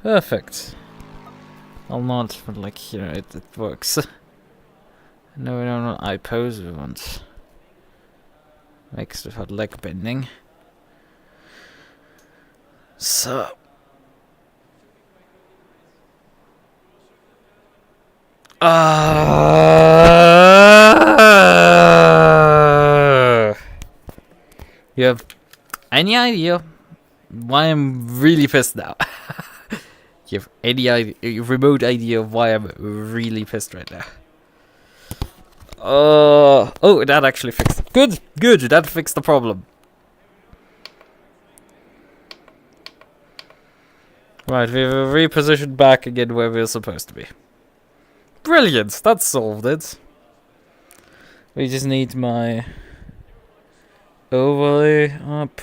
Perfect. Well, not, but like, you know, it works. No, I pose we want. Makes without leg bending. So. You have any idea why I'm really pissed now? You have any remote idea of why I'm really pissed right now? Oh, that actually fixed it. Good, that fixed the problem. Right, we've repositioned back again where we're supposed to be. Brilliant, that solved it. We just need my overlay up.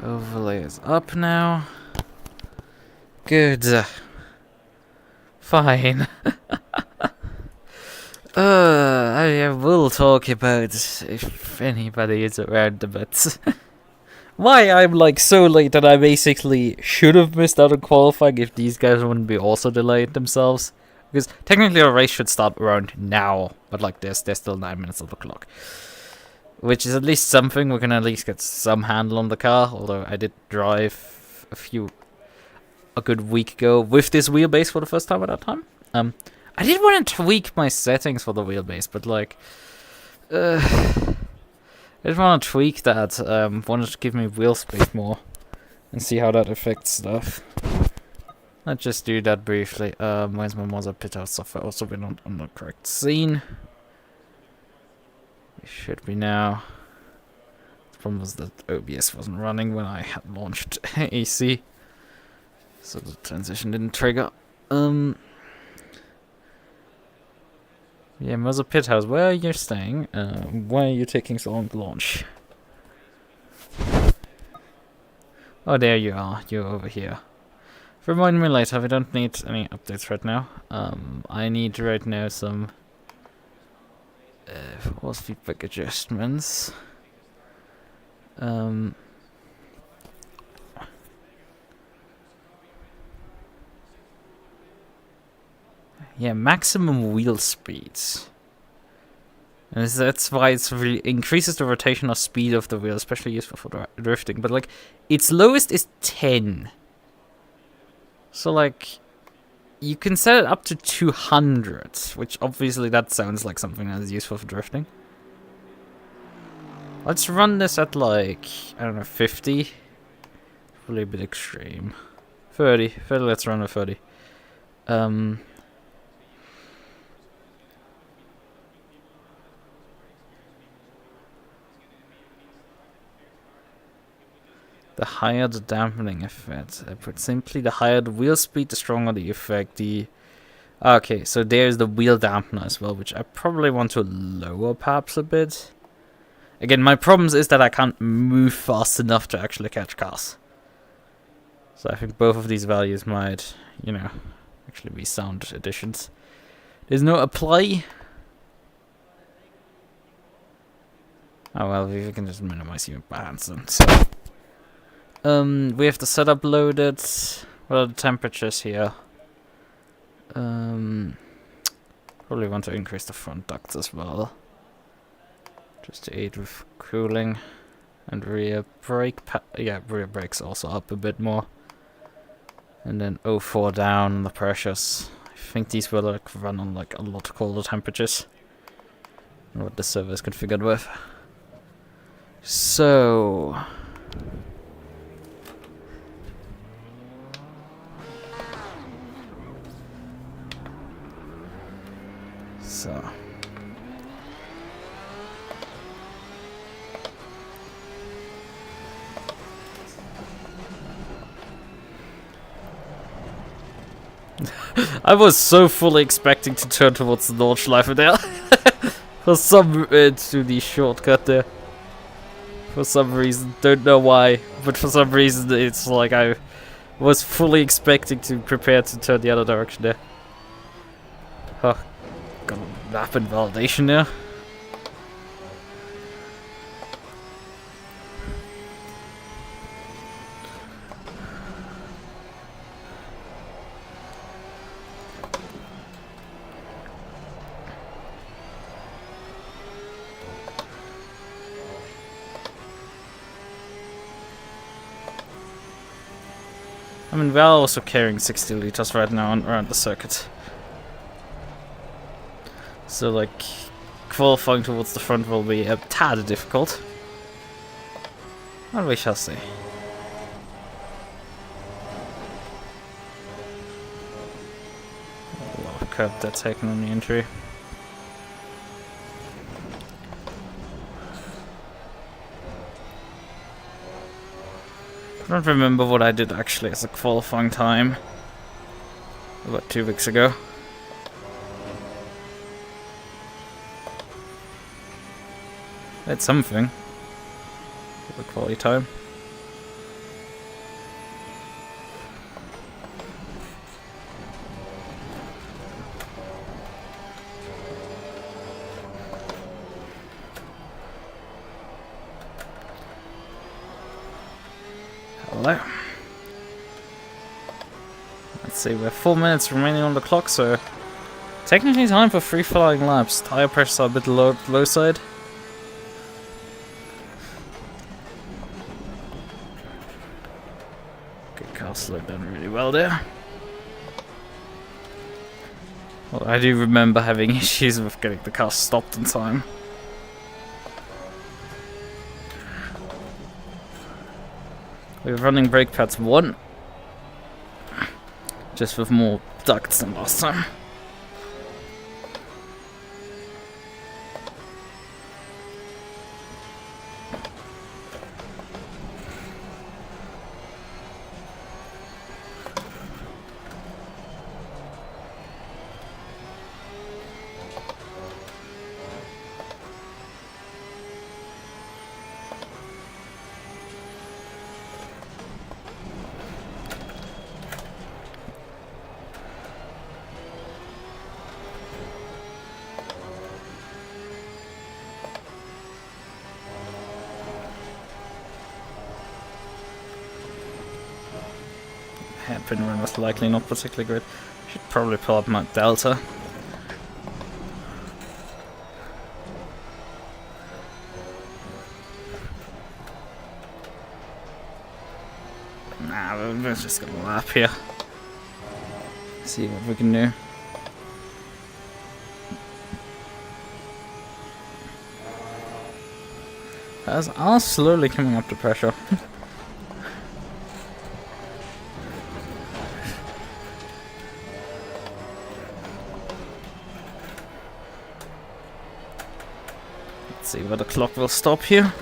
Overlay is up now. Good. Fine. I will talk about if anybody is around a bit. Why I'm like so late that I basically should have missed out on qualifying if these guys wouldn't be also delayed themselves. Because technically our race should start around now, but like there's still 9 minutes of the clock. Which is at least something. We can at least get some handle on the car, although I did drive a good week ago with this wheelbase for the first time at that time. I did want to tweak my settings for the wheelbase, but like, I just want to tweak that. Wanted to give me wheel space more and see how that affects stuff. Let's just do that briefly. Where's my Moza pit out software? Also, we're not on the correct scene. We should be now. The problem was that OBS wasn't running when I had launched AC, so the transition didn't trigger. Yeah, Moza Pit House, where are you staying? Why are you taking so long to launch? Oh, there you are. You're over here. Remind me later. We don't need any updates right now. I need right now some force feedback adjustments. Yeah, maximum wheel speeds. And that's why it's really increases the rotational speed of the wheel, especially useful for drifting. But like, its lowest is 10. So like, you can set it up to 200, which obviously that sounds like something that is useful for drifting. Let's run this at like, I don't know, 50. Probably a bit extreme. 30, let's run at 30. The higher the dampening effect. Put simply, the higher the wheel speed, the stronger the effect. Okay, so there's the wheel dampener as well, which I probably want to lower perhaps a bit. Again, my problems is that I can't move fast enough to actually catch cars. So I think both of these values might, you know, actually be sound additions. There's no apply. Oh well, we can just minimize human bands then. So. We have the setup loaded. What are the temperatures here? Probably want to increase the front ducts as well, just to aid with cooling. And rear brake rear brakes also up a bit more. And then 04 down the pressures. I think these will like run on like a lot colder temperatures than what the server is configured with. So. I was so fully expecting to turn towards the Nordschleife there. For some to the shortcut there. For some reason, don't know why, but for some reason it's like I was fully expecting to prepare to turn the other direction there. Oh, got a map and validation there. I mean, we are also carrying 60 liters right now around the circuit. So, like, qualifying towards the front will be a tad difficult. But we shall see. A lot of curb they're taking on the entry. I don't remember what I did actually as a qualifying time about 2 weeks ago. I had something for the quality time. Hello. Let's see, we have 4 minutes remaining on the clock, so technically time for free flying laps. Tire pressures are a bit low side. Good car slowed down really well there. Well, I do remember having issues with getting the car stopped in time. We're running brake pads 1, just with more ducts than last time. Hairpin run was likely not particularly great. Should probably pull up my delta. Nah, we're just gonna lap here. See what we can do. Cars are slowly coming up to pressure. See where the clock will stop here.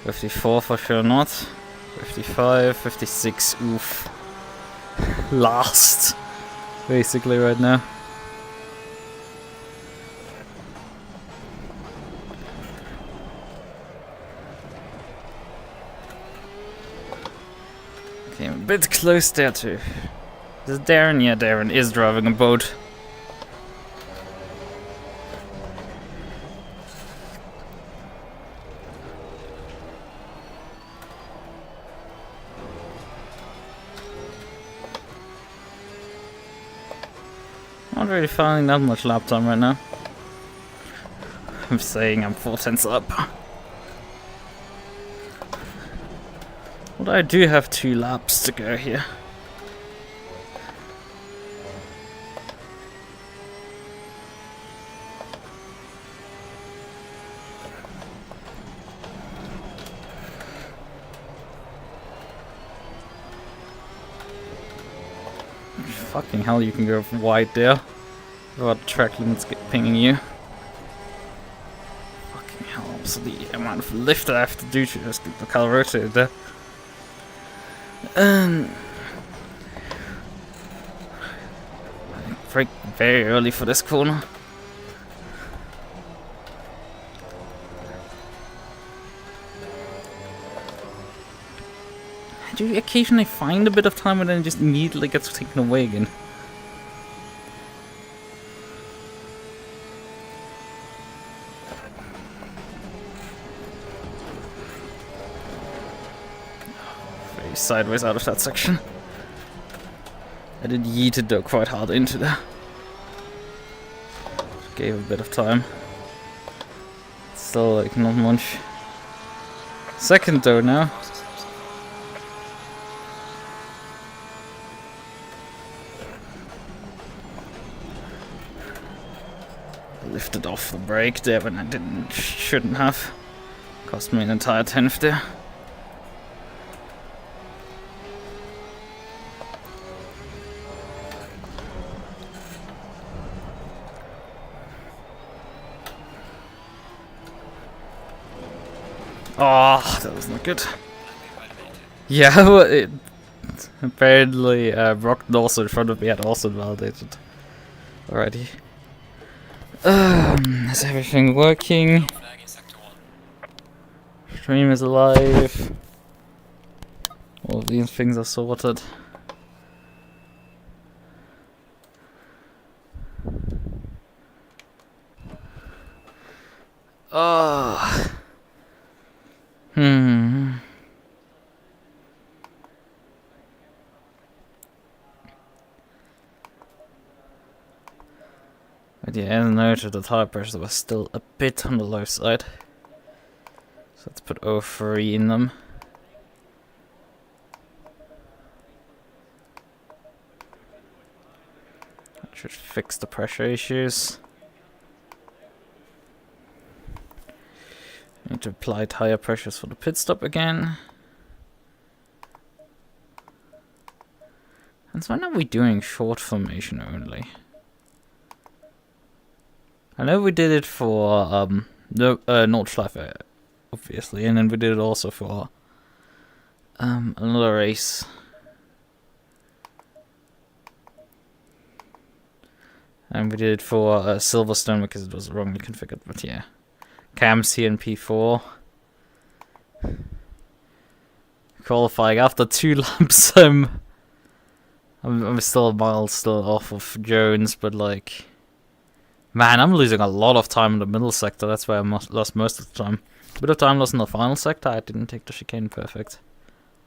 54 for sure not. 55, 56, oof. Last. Basically right now. Okay, I'm a bit close there too. Is it Darren? Yeah, Darren is driving a boat. Not really finding that much lap time right now. I'm saying I'm 4/10 up. But I do have 2 laps to go here. Fucking hell, you can go wide there without track limits pinging you. Fucking hell, also the amount of lift that I have to do to just get the car rotated there. I brake very early for this corner. I do occasionally find a bit of time and then it just immediately gets taken away again. Very sideways out of that section. I did yeeted though quite hard into there. Gave a bit of time. Still like not much. lifted off the brake there when I shouldn't have. Cost me an entire 10th there. Oh, that was not good. Yeah, well, it apparently Brockton also in front of me had also validated already. Is everything working? Stream is alive. All of these things are sorted. Oh. But yeah, as noted, the tire pressure was still a bit on the low side. So let's put 03 in them. That should fix the pressure issues. Need to apply tire pressures for the pit stop again. And so when are we doing short formation only? I know we did it for Nordschleife, obviously, and then we did it also for another race. And we did it for Silverstone because it was wrongly configured, but yeah. Cam CNP4. Qualifying after 2 laps, I'm still a mile off of Jones, but like, man, I'm losing a lot of time in the middle sector. That's where I lost most of the time. A bit of time lost in the final sector. I didn't take the chicane perfect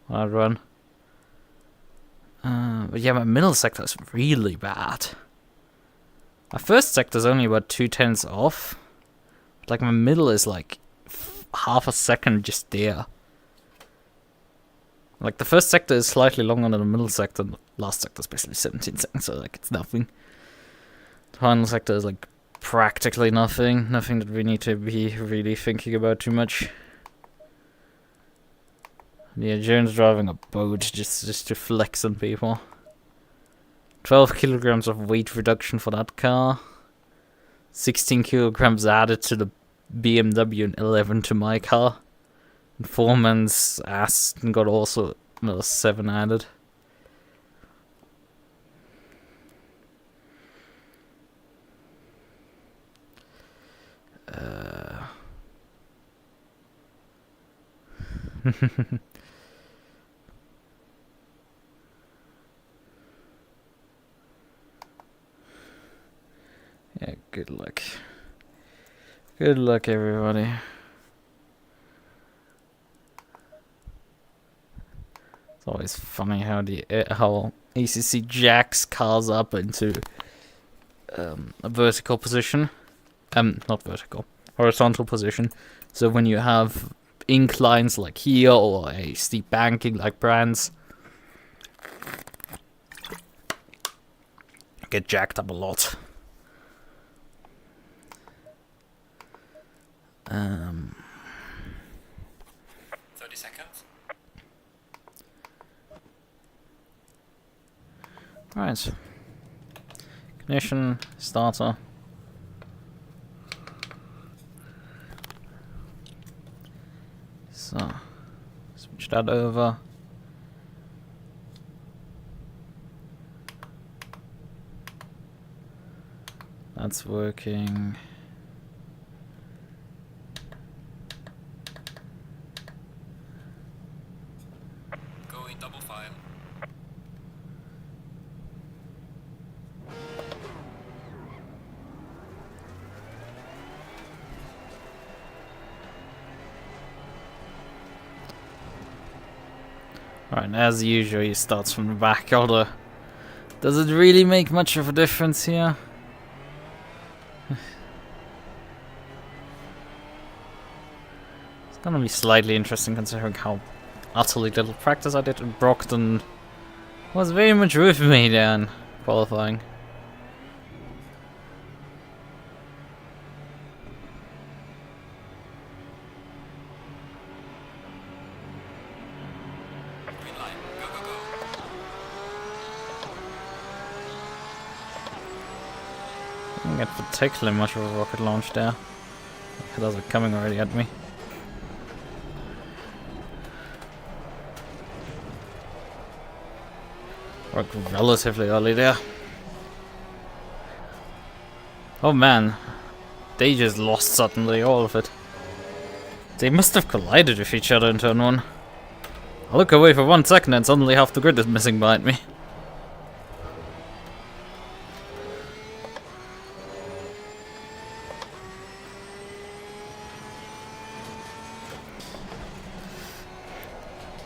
when I run. But yeah, my middle sector is really bad. My first sector is only about 2/10 off. But like my middle is like half a second just there. Like the first sector is slightly longer than the middle sector. The last sector is basically 17 seconds, so like it's nothing. The final sector is like practically nothing. Nothing that we need to be really thinking about too much. Yeah, Jones driving a boat just to flex on people. 12 kilograms of weight reduction for that car. 16 kilograms added to the BMW and 11 to my car. And Foreman's ass got also another 7 added. Yeah, good luck. Good luck, everybody. It's always funny how how ACC jacks cars up into a vertical position. Not vertical, horizontal position. So when you have inclines like here or a steep banking like Brands, get jacked up a lot. 30 seconds. Right. Ignition, starter. So, switch that over. That's working. Going double file. Alright, as usual, he starts from the back, although does it really make much of a difference here? It's gonna be slightly interesting considering how utterly little practice I did, and Brockton was very much with me there in qualifying. get particularly much of a rocket launch there. Those are coming already at me. Worked relatively early there. Oh man, they just lost suddenly all of it. They must have collided with each other in turn 1. I look away for 1 second and suddenly half the grid is missing behind me.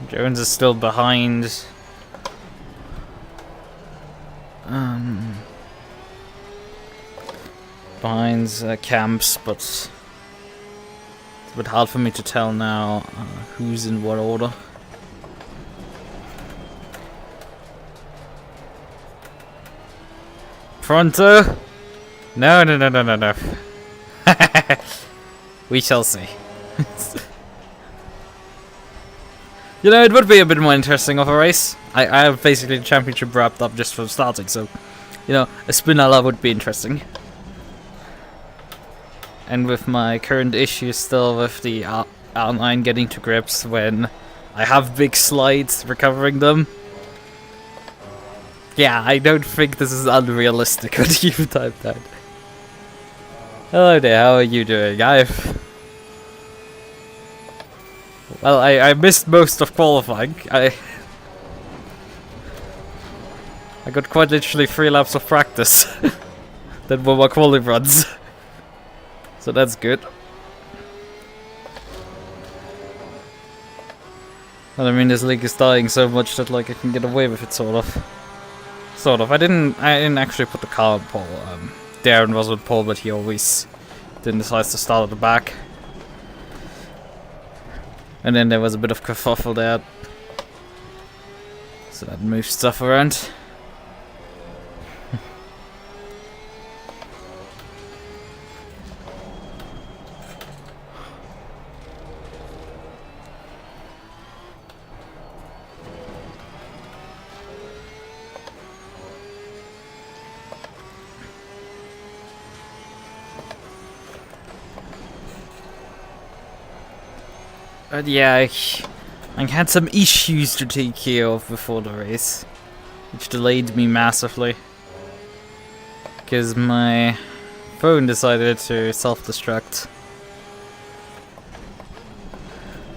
Jones is still behind. Behind camps, but it's a bit hard for me to tell now who's in what order. Pronto? No. We shall see. You know, it would be a bit more interesting of a race. I have basically the championship wrapped up just from starting, so, you know, a spinella would be interesting. And with my current issue still with the R9 getting to grips when I have big slides recovering them. Yeah, I don't think this is unrealistic what you typed out. Hello there, how are you doing? Well, I missed most of qualifying. I got quite literally 3 laps of practice. Then were my quality runs. So that's good. And I mean, this league is dying so much that like I can get away with it, sort of. I didn't actually put the car on pole. Darren was on pole, but he always didn't decide to start at the back. And then there was a bit of kerfuffle there, so that moved stuff around. But yeah, I had some issues to take care of before the race, which delayed me massively. Because my phone decided to self-destruct.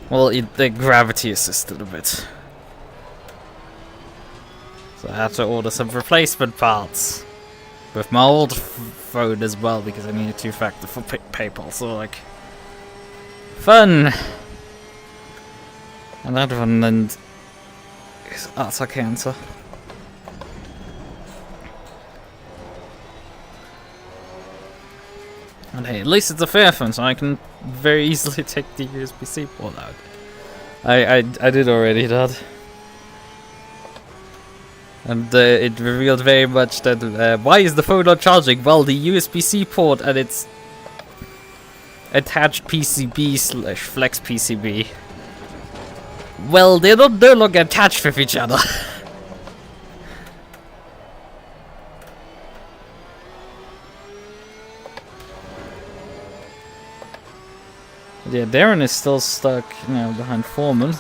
Well, the gravity assisted a bit. So I had to order some replacement parts. With my old phone as well, because I needed 2-factor for PayPal, so like... Fun! And that one and is utter cancer. And hey, at least it's a fair phone, so I can very easily take the USB-C port out. I did already that. And it revealed very much that why is the phone not charging? Well, the USB-C port and its attached PCB/flex PCB. Well, they're not no longer attached with each other. Yeah, Darren is still stuck, you know, behind Foreman.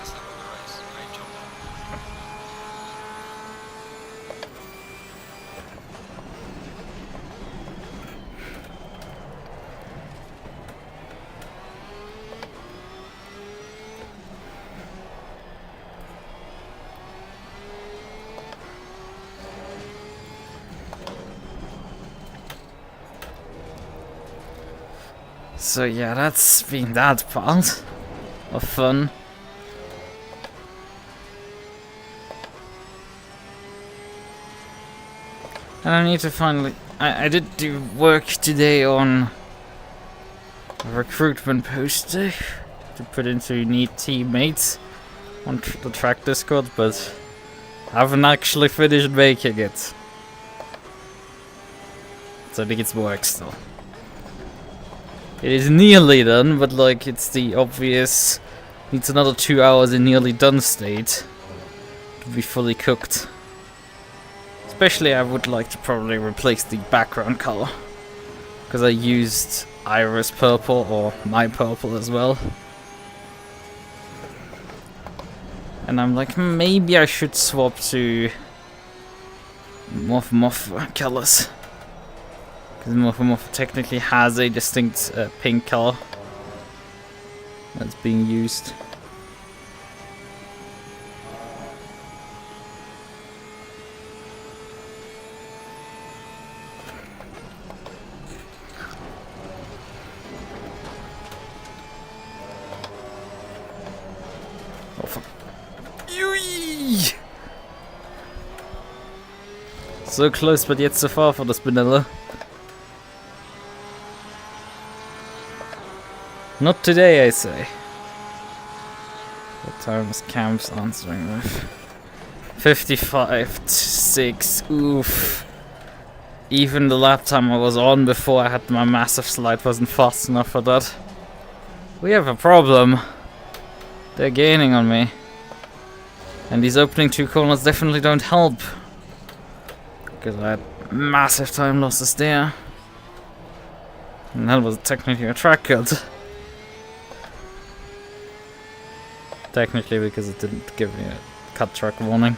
So yeah, that's been that part of fun. And I need to finally... I did do work today on a recruitment poster to put into Need Teammates on the track Discord, but I haven't actually finished making it. So I think it's work still. It is nearly done, but like it's the obvious needs another 2 hours in nearly done state to be fully cooked. Especially I would like to probably replace the background color Because I used Iris Purple or My Purple as well. And I'm like, maybe I should swap to Moth colors. Because Moth technically has a distinct pink color that's being used. Oh fuck. Yui! So close but yet so far for the Spinella. Not today, I say. What time is Camps answering with? 55 to 6. Oof. Even the lap time I was on before I had my massive slide wasn't fast enough for that. We have a problem. They're gaining on me. And these opening 2 corners definitely don't help. Because I had massive time losses there. And that was technically a track cut. Technically, because it didn't give me a cut track warning.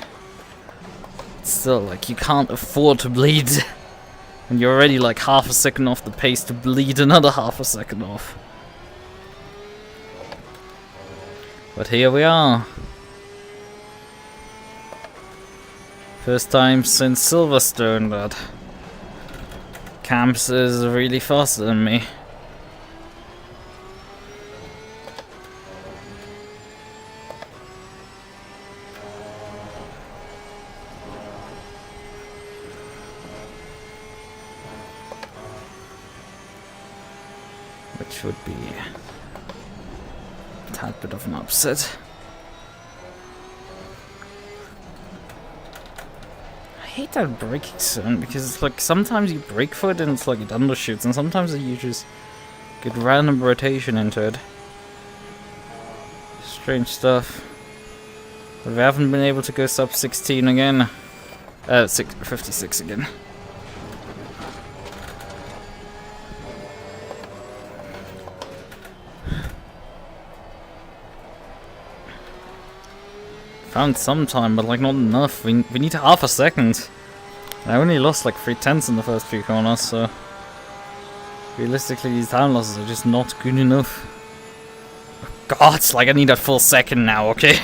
Still, like, you can't afford to bleed. And you're already like half a second off the pace to bleed another half a second off. But here we are. First time since Silverstone that Camps is really faster than me. Which would be a tad bit of an upset. I hate that braking sound because it's like sometimes you brake for it and it's like it undershoots, and sometimes you just get random rotation into it. Strange stuff. But we haven't been able to go sub 16 again. 56 again. Found some time, but like not enough. We need half a second. I only lost like 3/10 in the first few corners, so realistically these time losses are just not good enough. God, it's like I need a full second now, okay?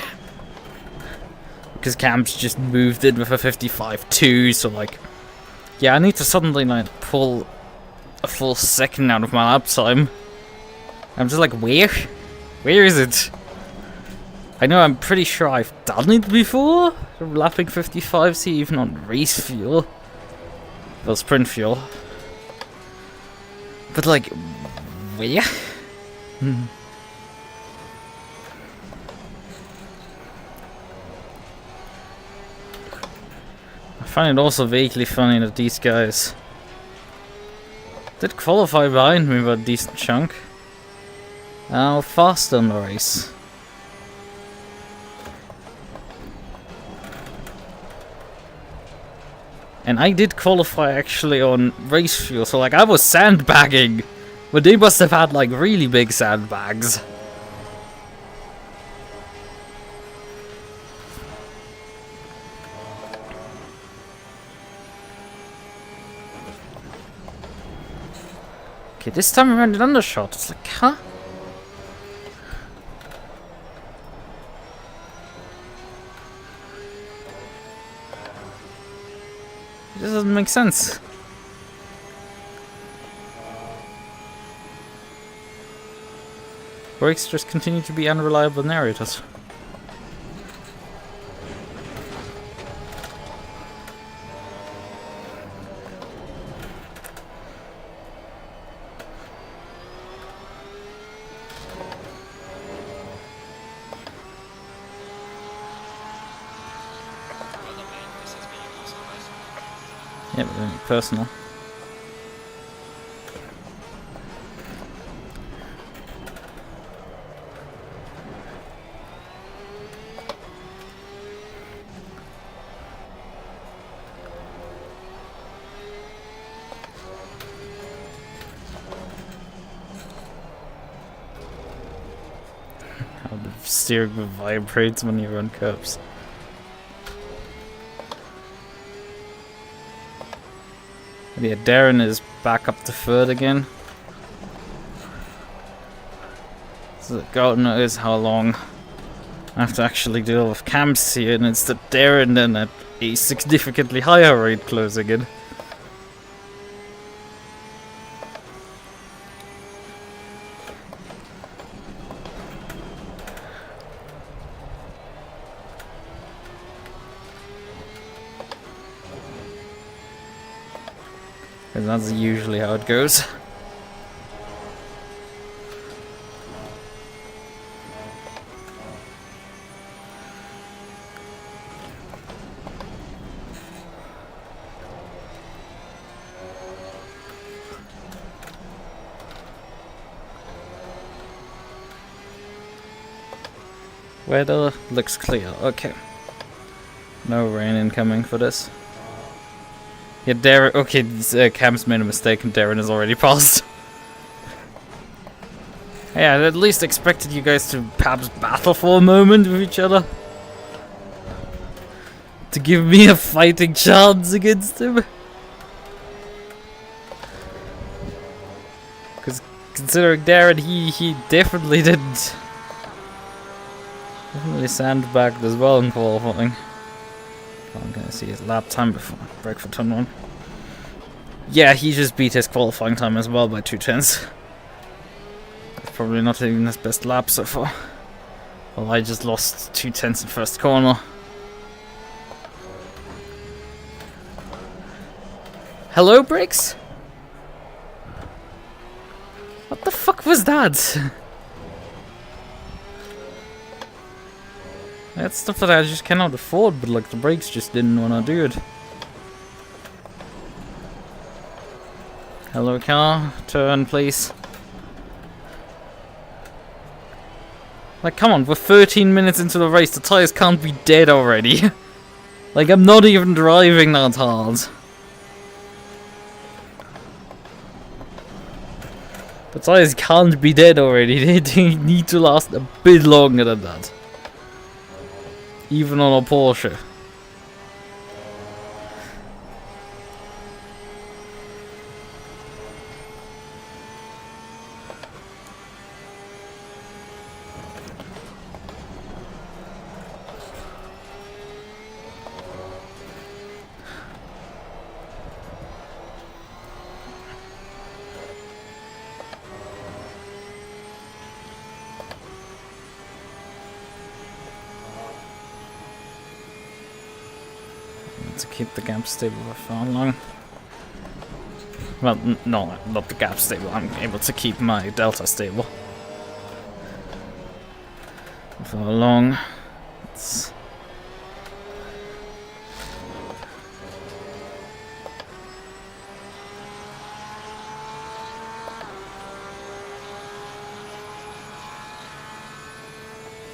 Because Camps just moved it with a 55-2, so like, yeah, I need to suddenly like pull a full second out of my lap time. I'm just like, where? Where is it? I know I'm pretty sure I've done it before, lapping 55c even on race fuel. Well, sprint fuel. But like, where? I find it also vaguely funny that these guys did qualify behind me by a decent chunk. How fast in the race. And I did qualify actually on race fuel, so like I was sandbagging, but they must have had like really big sandbags. Okay, this time around an undershot. It's like, huh? This doesn't make sense. Brakes just continue to be unreliable narrators. Yeah, but then personal. How the steering wheel vibrates when you're on curbs. And yeah, Darren is back up to third again. So God knows how long I have to actually deal with camps here, and it's the Darren then at a significantly higher rate closing in. Because that's usually how it goes. Weather looks clear, okay. No rain incoming for this. Yeah, Darren. Okay, Cam's made a mistake and Darren has already passed. Yeah, I at least expected you guys to perhaps battle for a moment with each other. To give me a fighting chance against him. Because considering Darren, he definitely didn't. Definitely sandbagged as well in qualifying. I'm gonna see his lap time before I break for turn 1. Yeah, he just beat his qualifying time as well by 2/10. That's probably not even his best lap so far. Well, I just lost 2/10 in first corner. Hello, Briggs? What the fuck was that? That's stuff that I just cannot afford, but like the brakes just didn't want to do it. Hello car, turn please. Like come on, we're 13 minutes into the race, the tyres can't be dead already. Like I'm not even driving that hard. The tyres can't be dead already, they need to last a bit longer than that. Even on a Porsche. To keep the gap stable for how long? Well, no, not the gap stable. I'm able to keep my delta stable. For how long? It's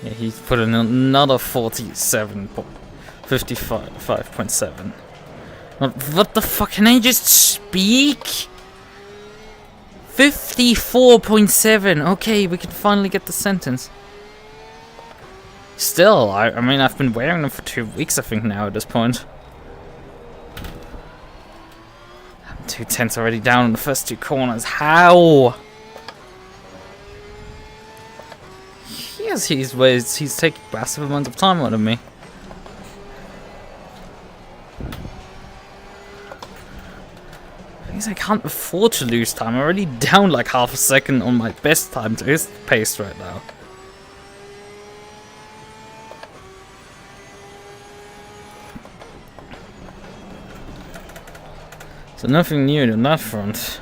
yeah, he's put in another 55.7. What the fuck? Can I just speak? 54.7. Okay, we can finally get the sentence. Still, I mean, I've been wearing them for 2 weeks, I think, now at this point. I'm 2/10 already down in the first 2 corners. How? Yes, he's taking massive amounts of time out of me. I can't afford to lose time. I'm already down like half a second on my best time to his pace right now. So nothing new on that front.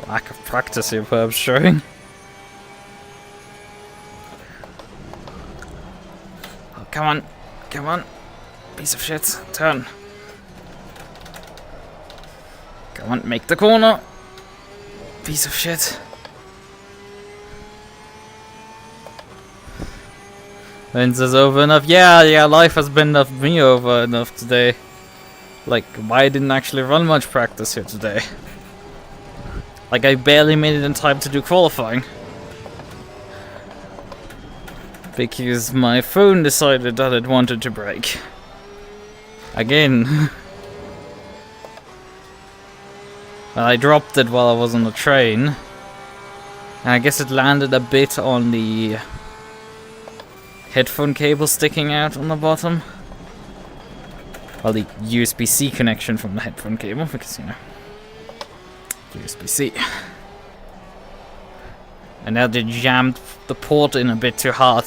Lack of practice here perhaps showing. Come on, come on, piece of shit, turn. Come on, make the corner. Piece of shit. Vince is over enough. Yeah, life has been enough me over enough today. Like, why I didn't actually run much practice here today. Like, I barely made it in time to do qualifying. Because my phone decided that it wanted to break. Again. Well, I dropped it while I was on the train. And I guess it landed a bit on the headphone cable sticking out on the bottom. Well, the USB-C connection from the headphone cable, because, you know, USB-C. And now they jammed the port in a bit too hard.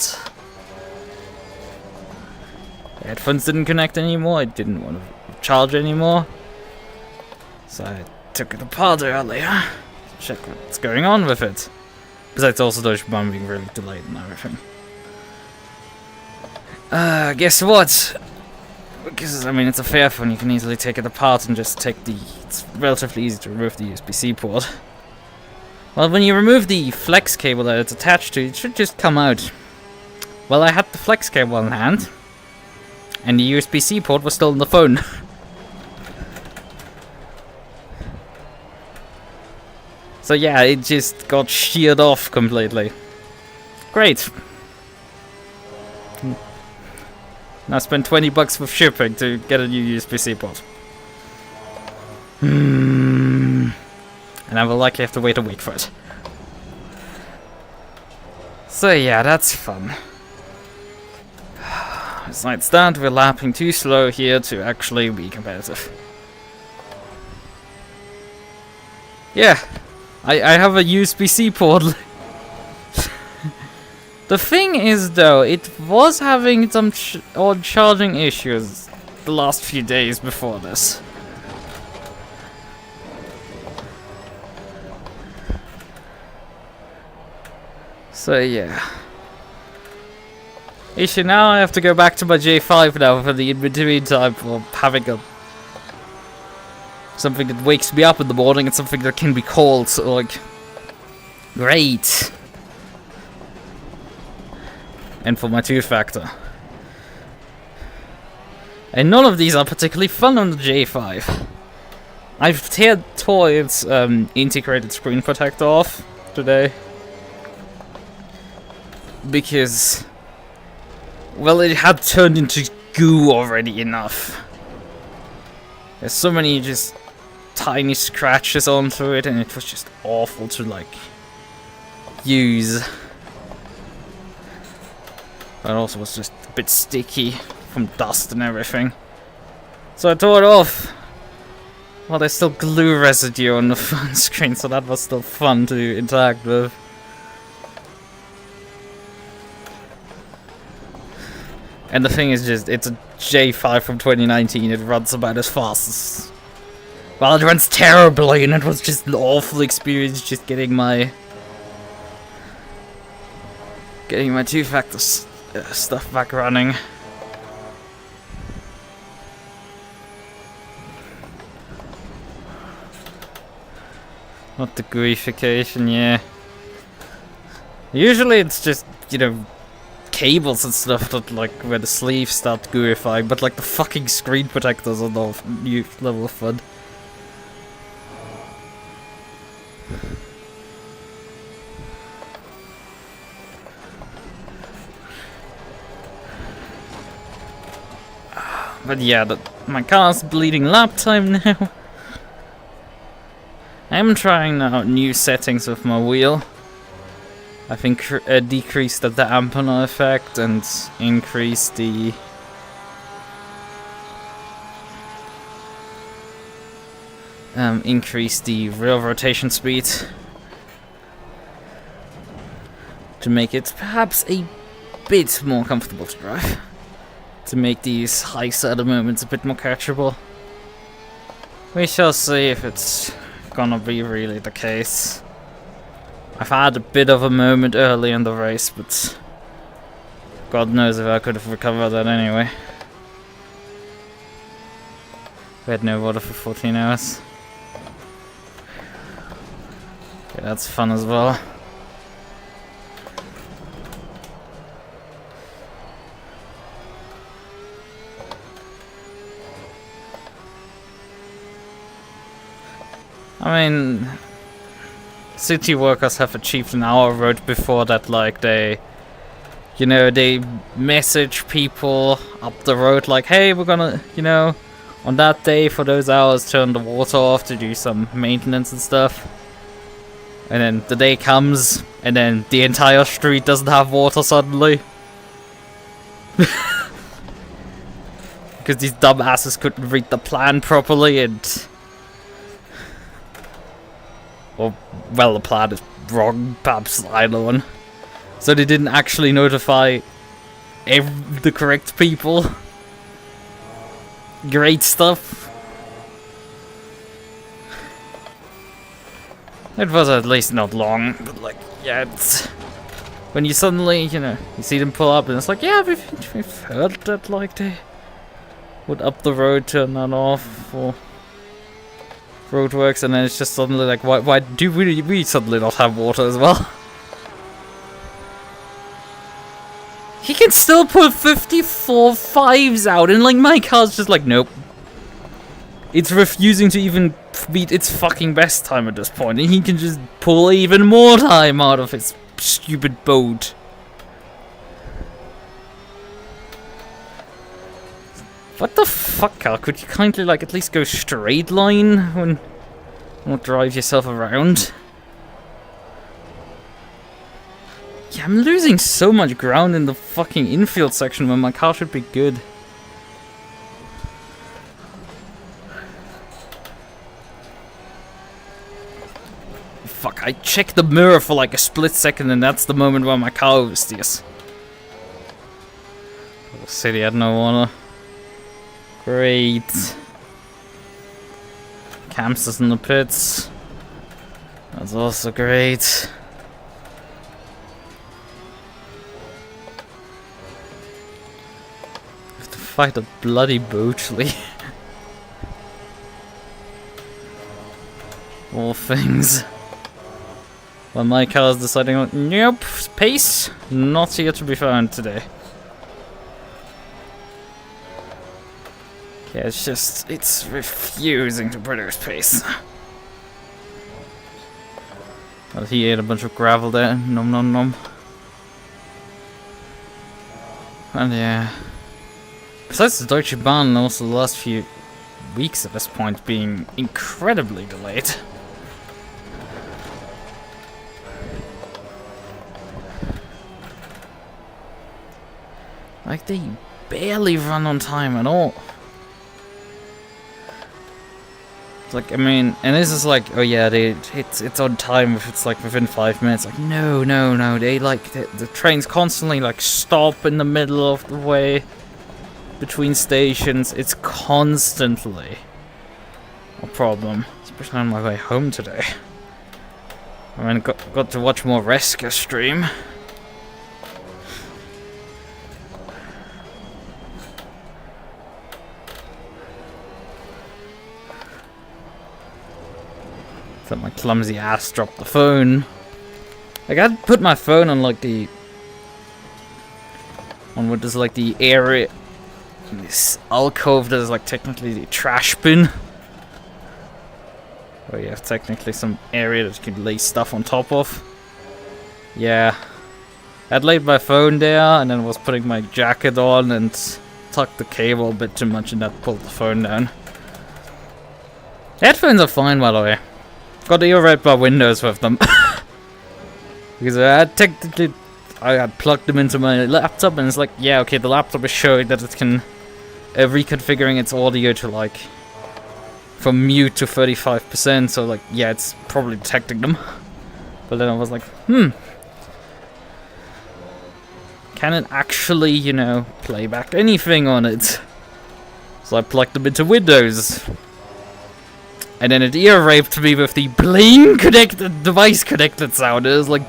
The headphones didn't connect anymore, I didn't want to charge anymore. So I took it apart earlier. Check what's going on with it. Besides also Deutsche Bahn being really delayed and everything. Guess what? Because, I mean, it's a Fairphone, you can easily take it apart and just take the... It's relatively easy to remove the USB-C port. Well, when you remove the flex cable that it's attached to, it should just come out. Well, I had the flex cable in hand, and the USB-C port was still in the phone. So yeah, it just got sheared off completely. Great. Now I spent $20 with shipping to get a new USB-C port. And I will likely have to wait a week for it. So yeah, that's fun. Besides that, we're lapping too slow here to actually be competitive. Yeah, I have a USB-C port. The thing is, though, it was having some odd charging issues the last few days before this. So yeah. Issue now, I have to go back to my J5 now for the in-between time for having something that wakes me up in the morning and something that can be called, so like... Great! And for my 2-factor. And none of these are particularly fun on the J5. I've tore its integrated screen protector off today. Because, well, it had turned into goo already enough. There's so many just tiny scratches onto it, and it was just awful to, like, use. It also was just a bit sticky from dust and everything. So I tore it off. Well, there's still glue residue on the phone screen, so that was still fun to interact with. And the thing is just, it's a J5 from 2019, it runs about as fast as... Well, it runs terribly, and it was just an awful experience just getting my 2-factor stuff back running. Not the gooification, yeah. Usually it's just, you know, cables and stuff that, like, where the sleeves start gooifying, but, like, the fucking screen protectors are no new level of fun. But yeah, my car's bleeding lap time now. I'm trying out new settings with my wheel. I think decreased the dampener effect and increased the real rotation speed to make it perhaps a bit more comfortable to drive. To make these high saddle moments a bit more catchable. We shall see if it's gonna be really the case. I've had a bit of a moment early in the race, but God knows if I could have recovered that anyway. We had no water for 14 hours. Okay, that's fun as well. I mean, city workers have achieved an hour road before that, like, they, you know, they message people up the road, like, hey, we're gonna, you know, on that day for those hours turn the water off to do some maintenance and stuff. And then the day comes, and then the entire street doesn't have water suddenly. Because these dumbasses couldn't read the plan properly, and... well, the plan is wrong, perhaps, I don't know. So they didn't actually notify the correct people. Great stuff. It was at least not long, but like, yeah, it's... when you suddenly, you know, you see them pull up and it's like, yeah, we've heard that, like, they would up the road, turn that off for roadworks, and then it's just suddenly like, why do we suddenly not have water as well? He can still put 54 5s out, and like my car's just like, nope. It's refusing to even beat its fucking best time at this point, and he can just pull even more time out of his stupid boat. What the fuck, car? Could you kindly like at least go straight line when you not drive yourself around? Yeah, I'm losing so much ground in the fucking infield section when my car should be good. Fuck, I checked the mirror for like a split second and that's the moment where my car oversteers. The city had no water. Great. Camsters in the pits. That's also great. I have to fight a bloody Boochley. All things. Well, my car is deciding on, nope, pace, not here to be found today. Yeah, it's just, it's refusing to produce pace. Well, he ate a bunch of gravel there, nom nom nom. And yeah. Besides the Deutsche Bahn, also the last few weeks at this point being incredibly delayed. Like, they barely run on time at all. It's like, I mean, and this is like, oh yeah, it's on time if it's like within 5 minutes. Like, no, they like, the trains constantly like stop in the middle of the way between stations. It's constantly a problem, especially on my way home today. I mean, got to watch more Rescue stream. Let my clumsy ass drop the phone. Like, I'd put my phone on like the on what is like the area, this alcove that is like technically the trash bin, where you have technically some area that you can lay stuff on top of. Yeah, I'd laid my phone there and then was putting my jacket on and tucked the cable a bit too much, and that pulled the phone down. Headphones are fine, by the way. Got ear-raped by Windows with them. Because I had plugged them into my laptop and it's like, yeah, okay, the laptop is showing that it can reconfiguring its audio to like from mute to 35%, so like, yeah, it's probably detecting them. But then I was like, can it actually, you know, play back anything on it? So I plugged them into Windows. And then it ear-raped me with the bling connected device connected sound. It was like,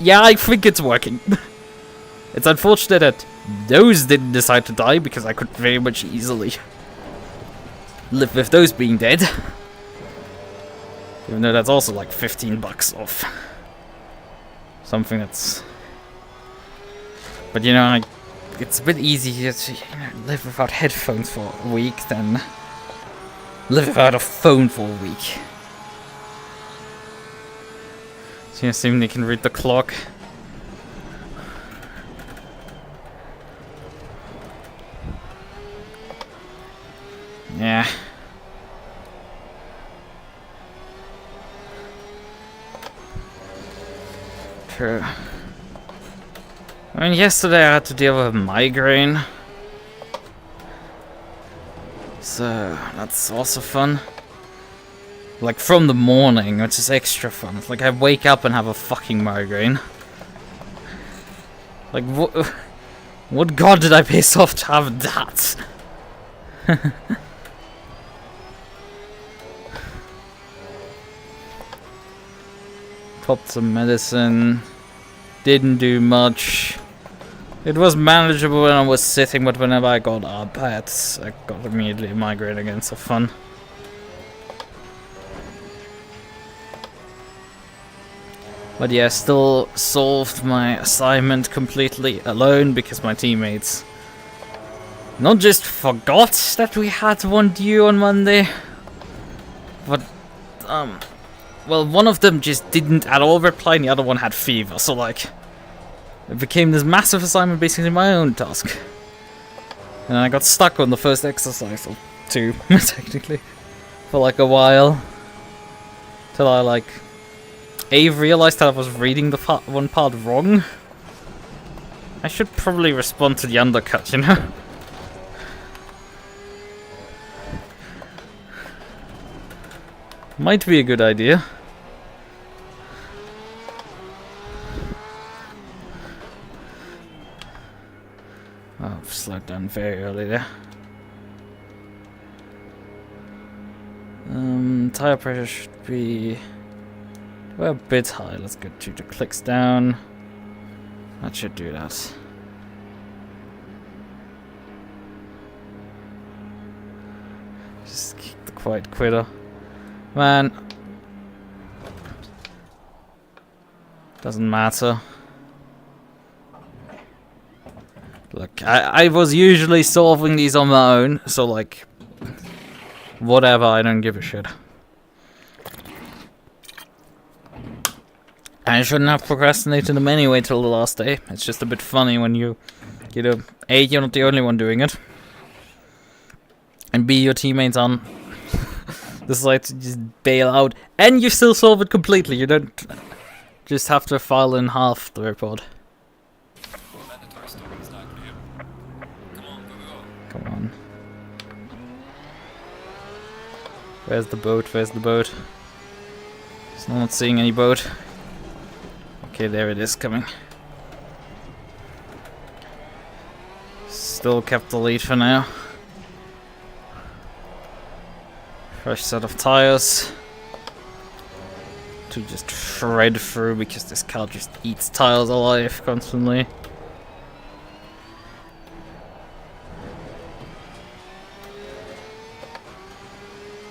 yeah, I think it's working. It's unfortunate that those didn't decide to die, because I could very much easily live with those being dead. Even though that's also like $15 off something that's... But you know, like, it's a bit easier to, you know, live without headphones for a week than live without a phone for a week. You assume they can read the clock. Yeah. True. I mean, yesterday I had to deal with a migraine. So, that's also fun. Like, from the morning, which is extra fun. It's like I wake up and have a fucking migraine. Like, what god did I piss off to have that? Popped some medicine. Didn't do much. It was manageable when I was sitting, but whenever I got up, I got immediately a migraine again, so fun. But yeah, still solved my assignment completely alone because my teammates not just forgot that we had one due on Monday, but well, one of them just didn't at all reply and the other one had fever, so like it became this massive assignment, basically my own task. And I got stuck on the first exercise, or two, technically, for like a while. Till I like realized that I was reading the one part wrong. I should probably respond to the undercut, you know? Might be a good idea. Oh, I've slowed down very early there. Tire pressure should be a bit high. Let's get 2 clicks down. That should do that. Just kick the quiet quitter. Man. Doesn't matter. Look, I was usually solving these on my own, so like, whatever, I don't give a shit. I shouldn't have procrastinated them anyway till the last day. It's just a bit funny when you know, A, you're not the only one doing it, and B, your teammates on decide to just bail out, and you still solve it completely. You don't just have to file in half the report. Come on. Where's the boat? Where's the boat? Still not seeing any boat. Okay, there it is coming. Still kept the lead for now. Fresh set of tires. To just shred through because this car just eats tires alive constantly.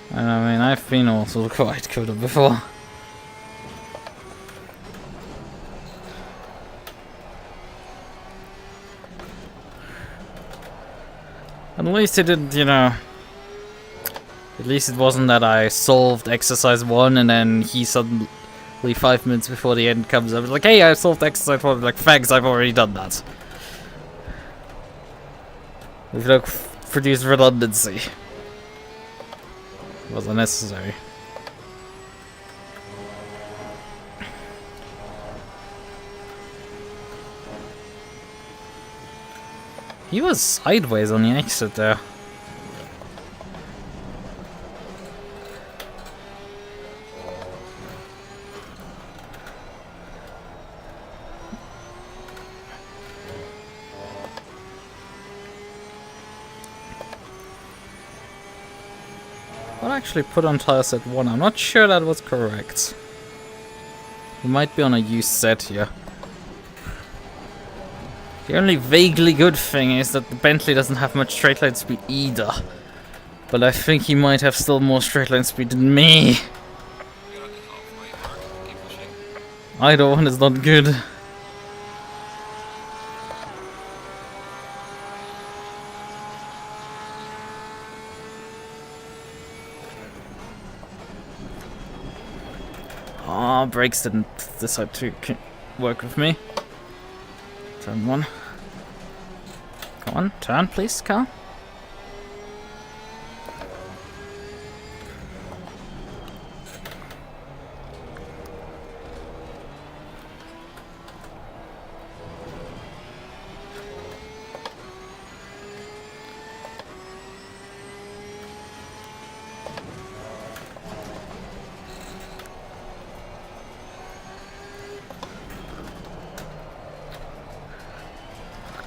And I mean, I've been also quite good before. At least it didn't, you know. At least it wasn't that I solved exercise 1 and then he suddenly 5 minutes before the end comes up like, hey, I solved exercise 1. Like, thanks, I've already done that. We've like produced redundancy. It wasn't necessary. He was sideways on the exit there. I'll actually put on tire set 1. I'm not sure that was correct. We might be on a used set here. The only vaguely good thing is that the Bentley doesn't have much straight line speed either. But I think he might have still more straight line speed than me. Either one is not good. Oh, brakes didn't decide to work with me. Turn 1. Come on, turn please, car.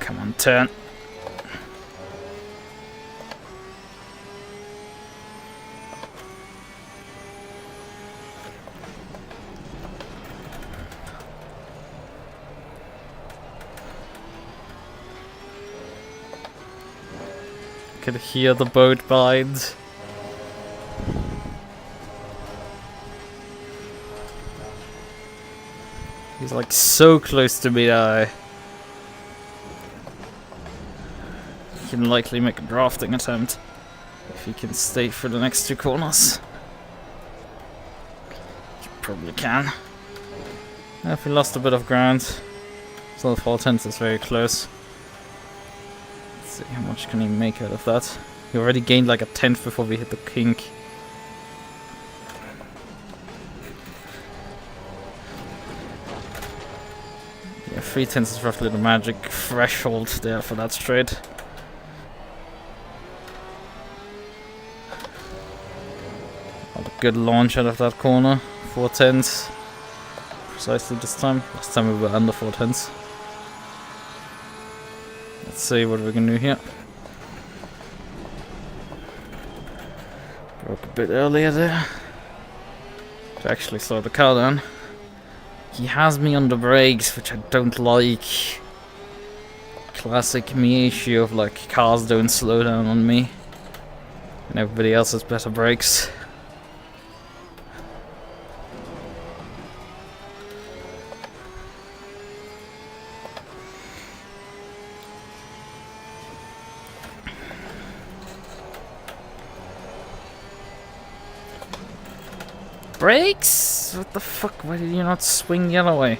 Come on, turn. I could hear the boat bind. He's like so close to me now. He can likely make a drafting attempt if he can stay for the next 2 corners. He probably can. If he lost a bit of ground, still 4/10 is very close. Let's see how much can he make out of that. He already gained like a 10th before we hit the kink. Yeah, 3/10 is roughly the magic threshold there for that straight. Got a good launch out of that corner. 4/10. Precisely this time. Last time we were under 4/10. Let's see what we can do here. Broke a bit earlier there. To actually slow the car down. He has me on the brakes, which I don't like. Classic me issue of like cars don't slow down on me. And everybody else has better brakes. Brakes? What the fuck? Why did you not swing the other way?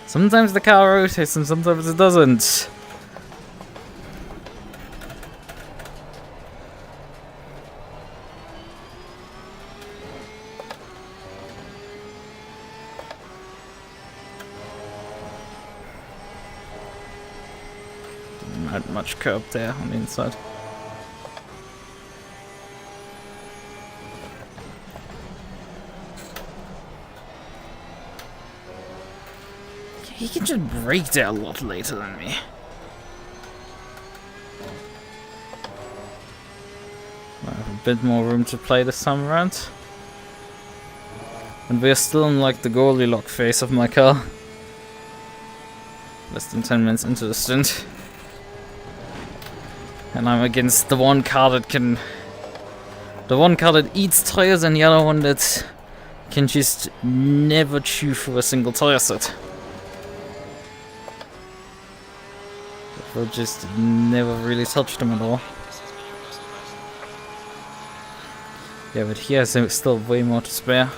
Sometimes the car rotates and sometimes it doesn't. Not much curb there on the inside. He can just brake there a lot later than me. I have a bit more room to play this time around. And we're still in like the Goldilocks phase of my car. Less than 10 minutes into the stint. And I'm against the one car that can... The one car that eats tires and the other one that can just never chew through a single tire set. Or just never really touched them at all. Yeah, but he has still way more to spare.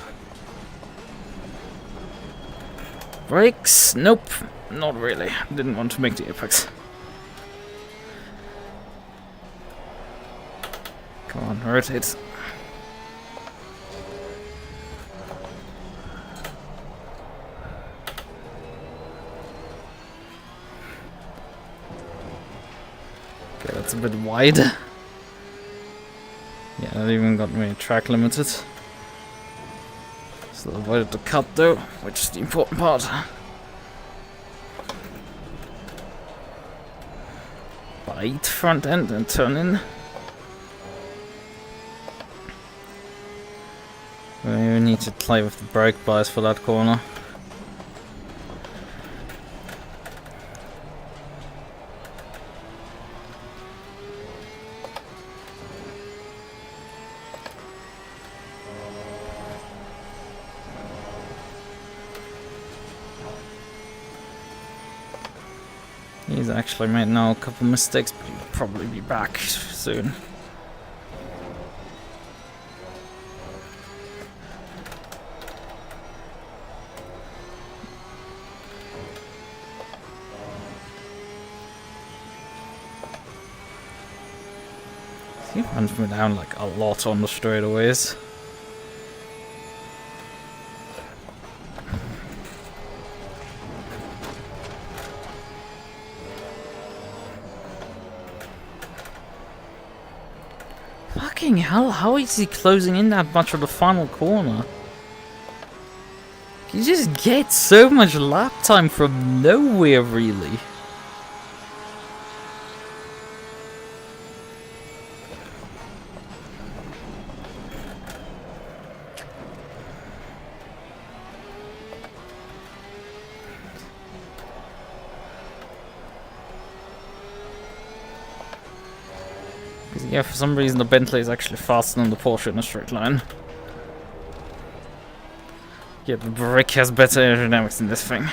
Brakes? Nope, not really. Didn't want to make the apex. Come on, rotate. Okay, that's a bit wide. Yeah, that even got me track limited. Still avoided the cut though, which is the important part. Bite front end and turn in. We need to play with the brake bias for that corner. He's actually made now a couple mistakes, but he'll probably be back soon. He runs me down like a lot on the straightaways. Fucking hell, how is he closing in that much of the final corner? You just get so much lap time from nowhere, really. Yeah, for some reason the Bentley is actually faster than the Porsche in a straight line. Yeah, the brick has better aerodynamics than this thing.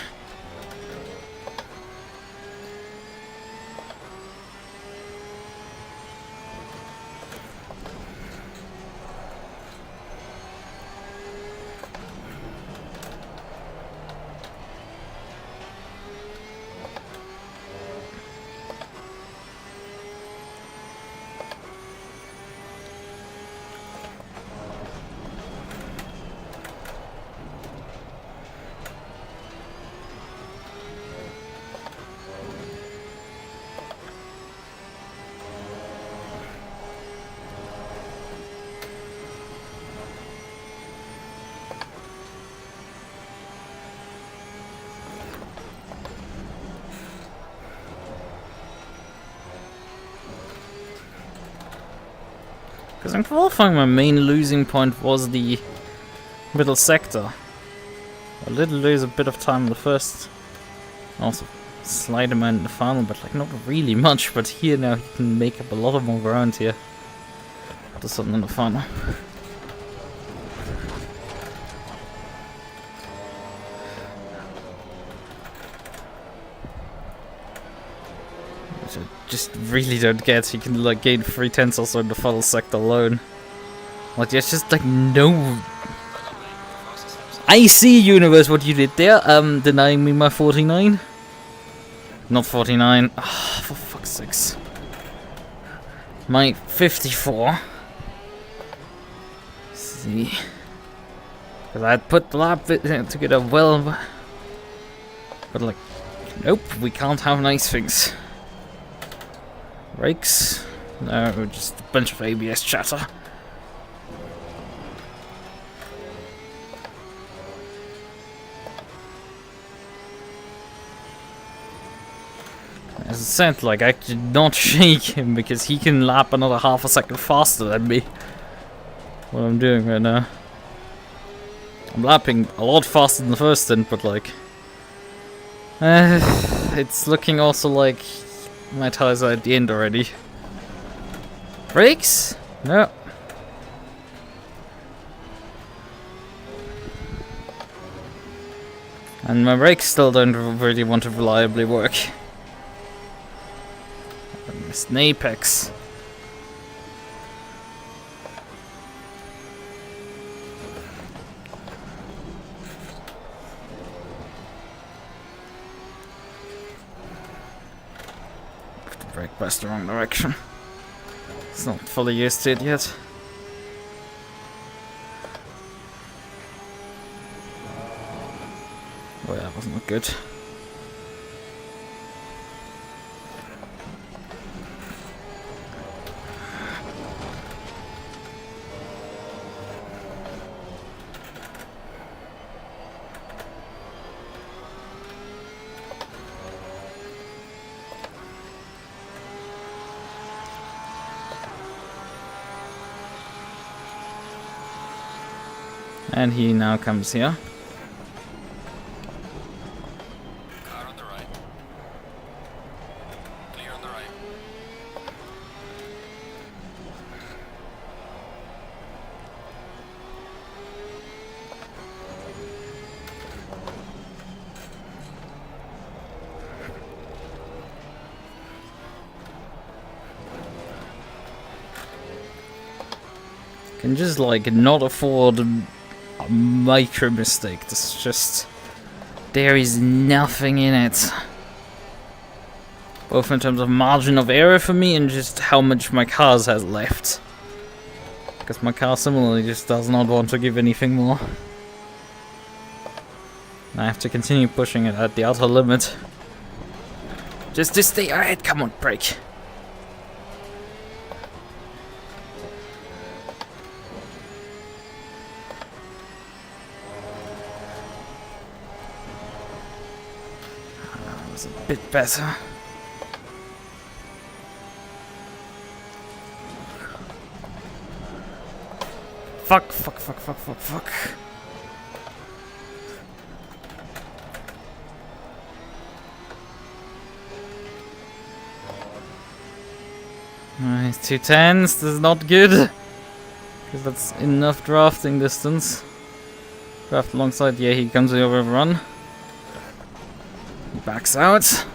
Because in qualifying, my main losing point was the middle sector. I did lose a bit of time in the first, also slight amount in the final, but like not really much. But here now he can make up a lot of more ground here. To something in the final. Which I just really don't get. He can like gain 3/10 or so in the final sector alone. Like there's just like no. I see, universe, what you did there. Denying me my 49. Not 49. Ah, for fuck's sakes. My 54. See. Because I put the lap together well. But like, nope, we can't have nice things. Brakes? No, just a bunch of ABS chatter. As I said, like, I did not shake him because he can lap another half a second faster than me. What I'm doing right now. I'm lapping a lot faster than the first stint, but like... it's looking also like my tires are at the end already. Brakes? No. And my brakes still don't really want to reliably work. I missed an apex. Brake pressed the wrong direction. It's not fully used to it yet. Oh yeah, that wasn't good. And he now comes here. Car on the right. Clear on the right. Can just like not afford a micro mistake. This just... there is nothing in it. Both in terms of margin of error for me and just how much my car has left. Because my car similarly just does not want to give anything more. And I have to continue pushing it at the outer limit. Just to stay ahead, come on, brake. That was a bit better. Fuck, fuck, fuck, fuck, fuck, fuck. Nice, 210s, this is not good. Because that's enough drafting distance. Draft alongside, yeah, he comes over a run. He backs out.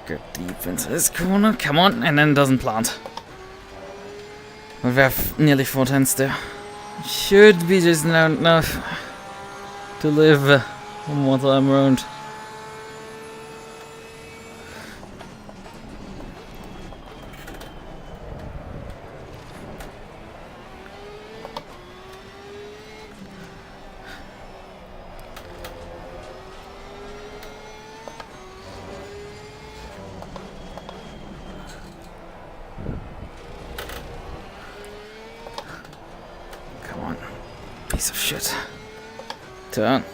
Go deep into this corner, come on, and then doesn't plant. We have nearly 410s there. Should be just enough to live one more time around. Piece of shit. Turn.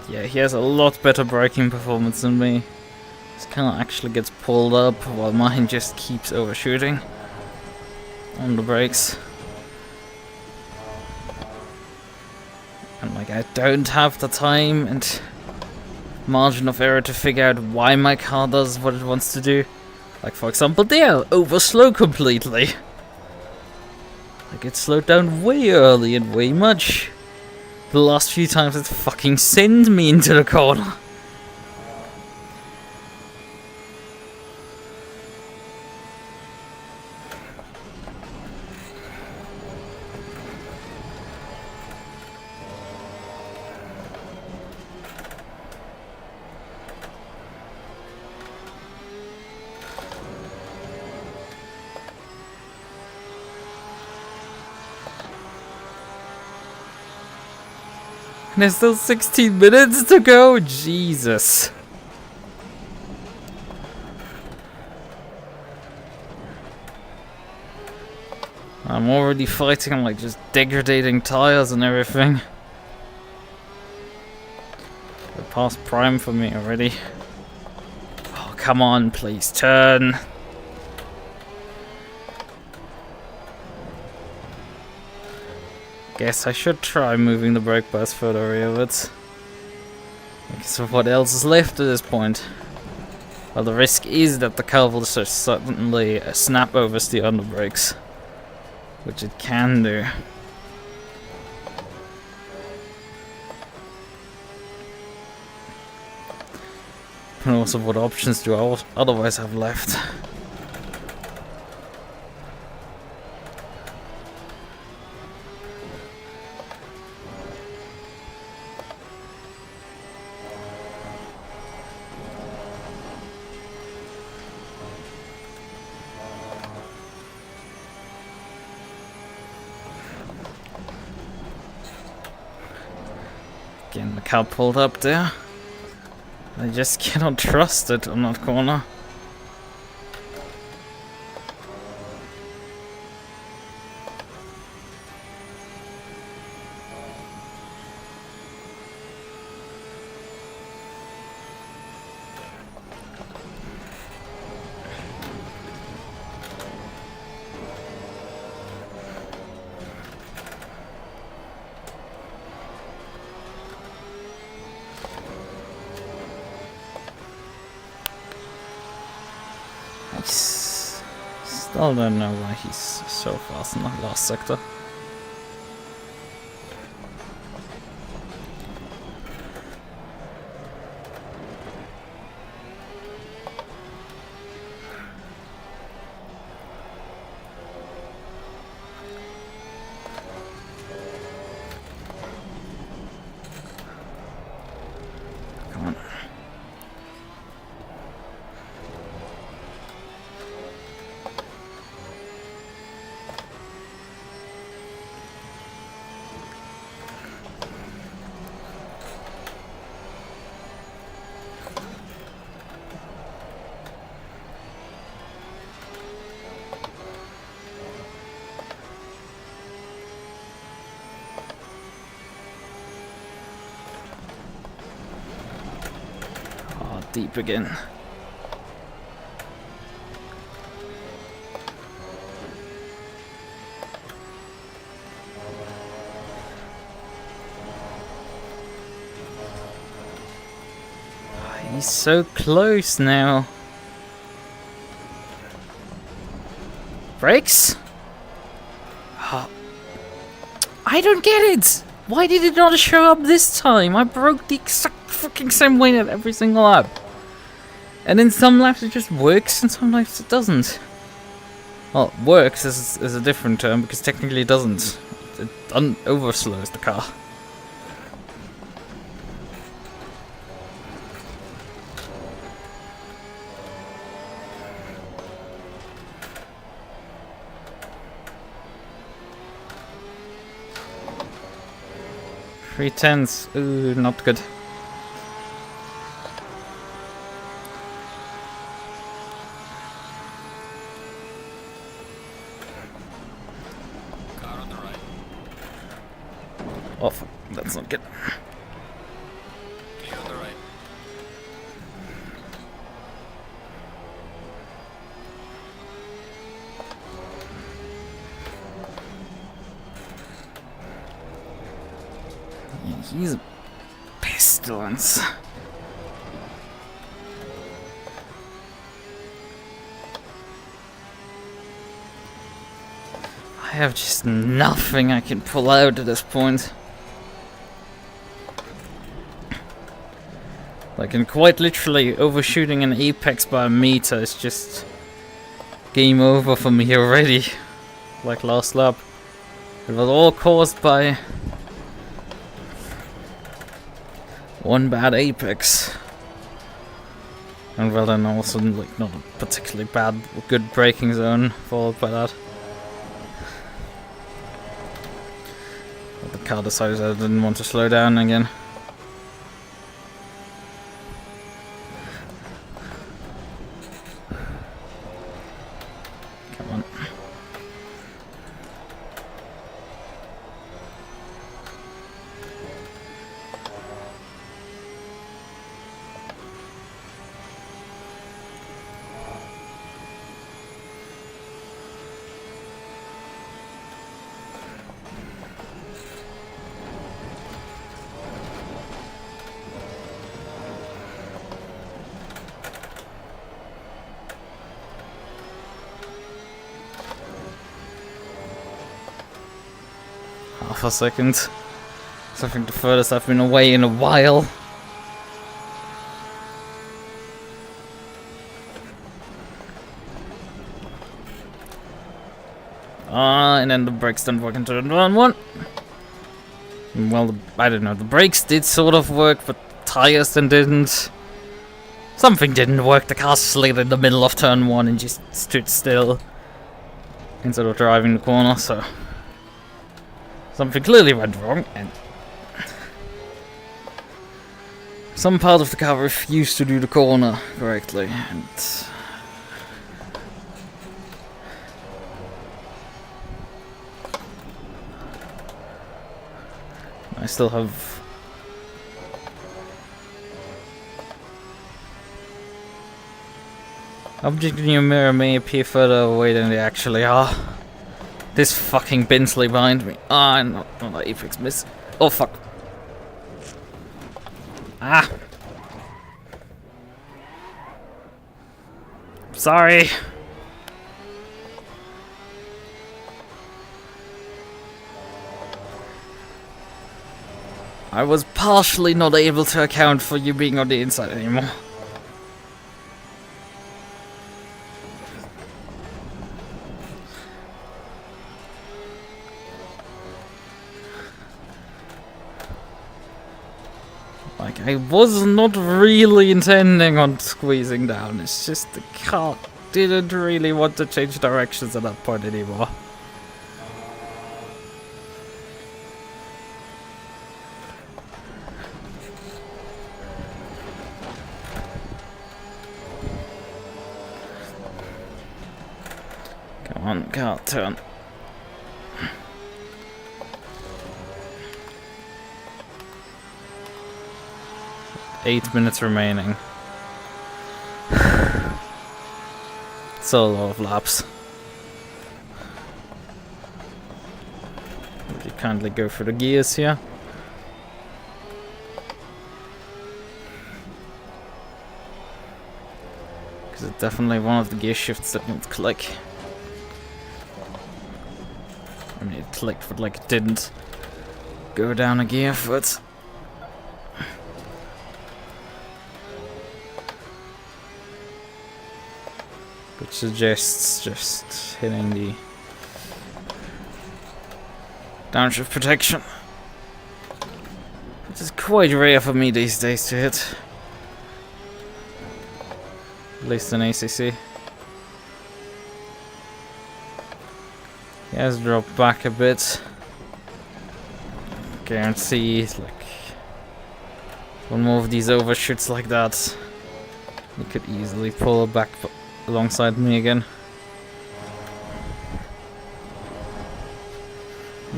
Yeah, he has a lot better braking performance than me. His car actually gets pulled up while mine just keeps overshooting on the brakes. And like, I don't have the time and margin of error to figure out why my car does what it wants to do. Like, for example, there, overslow completely. Like, it slowed down way early and way much. The last few times it fucking sent me into the corner. And there's still 16 minutes to go, Jesus. I'm already fighting, I'm like just degrading tires and everything. They're past prime for me already. Oh, come on, please turn. Guess I should try moving the brake pads further rearwards. Because of what else is left at this point. Well, the risk is that the car will just suddenly snap oversteer on the brakes. Which it can do. And also, what options do I otherwise have left? Again, the car pulled up there. I just cannot trust it on that corner. Still don't know why he's so fast in the last sector. Come on. Deep again. He's so close now. Brakes? I don't get it! Why did it not show up this time? I broke the exact fucking same way at every single lap. And in some laps it just works, and some laps it doesn't. Well, works is a different term, because technically it doesn't. It overslows the car. Three tenths, ooh, not good. Car on the right. Oh, fuck, that's not good. Clear on the right. Yeah, he's a pestilence. I have just nothing I can pull out at this point. Like, and quite literally, overshooting an apex by a meter is just game over for me already. Like last lap. It was all caused by one bad apex. And well then also like not a particularly bad, good braking zone followed by that. But the car decided I didn't want to slow down again. Come on. Half a second. So I think the furthest I've been away in a while. And then the brakes don't work into the turn one. Well, I don't know, the brakes did sort of work, but tires then didn't. Something didn't work, the car slid in the middle of turn one and just stood still instead of driving the corner, so something clearly went wrong, and some part of the car refused to do the corner correctly, and I still have objects in your mirror may appear further away than they actually are. This fucking Bentley behind me. Ah, not the apex miss. Oh fuck. Ah. Sorry. I was partially not able to account for you being on the inside anymore. Like, I was not really intending on squeezing down, it's just the car didn't really want to change directions at that point anymore. Come on, car, turn. Eight minutes remaining. It's a lot of laps. Would you kindly go for the gears here? Because it's definitely one of the gear shifts that won't click. I mean, it clicked, but like it didn't go down a gear foot. Which suggests just hitting the downshift protection, which is quite rare for me these days to hit, at least in ACC. He has dropped back a bit. Guarantee, like, one more of these overshoots like that, he could easily pull it back alongside me again.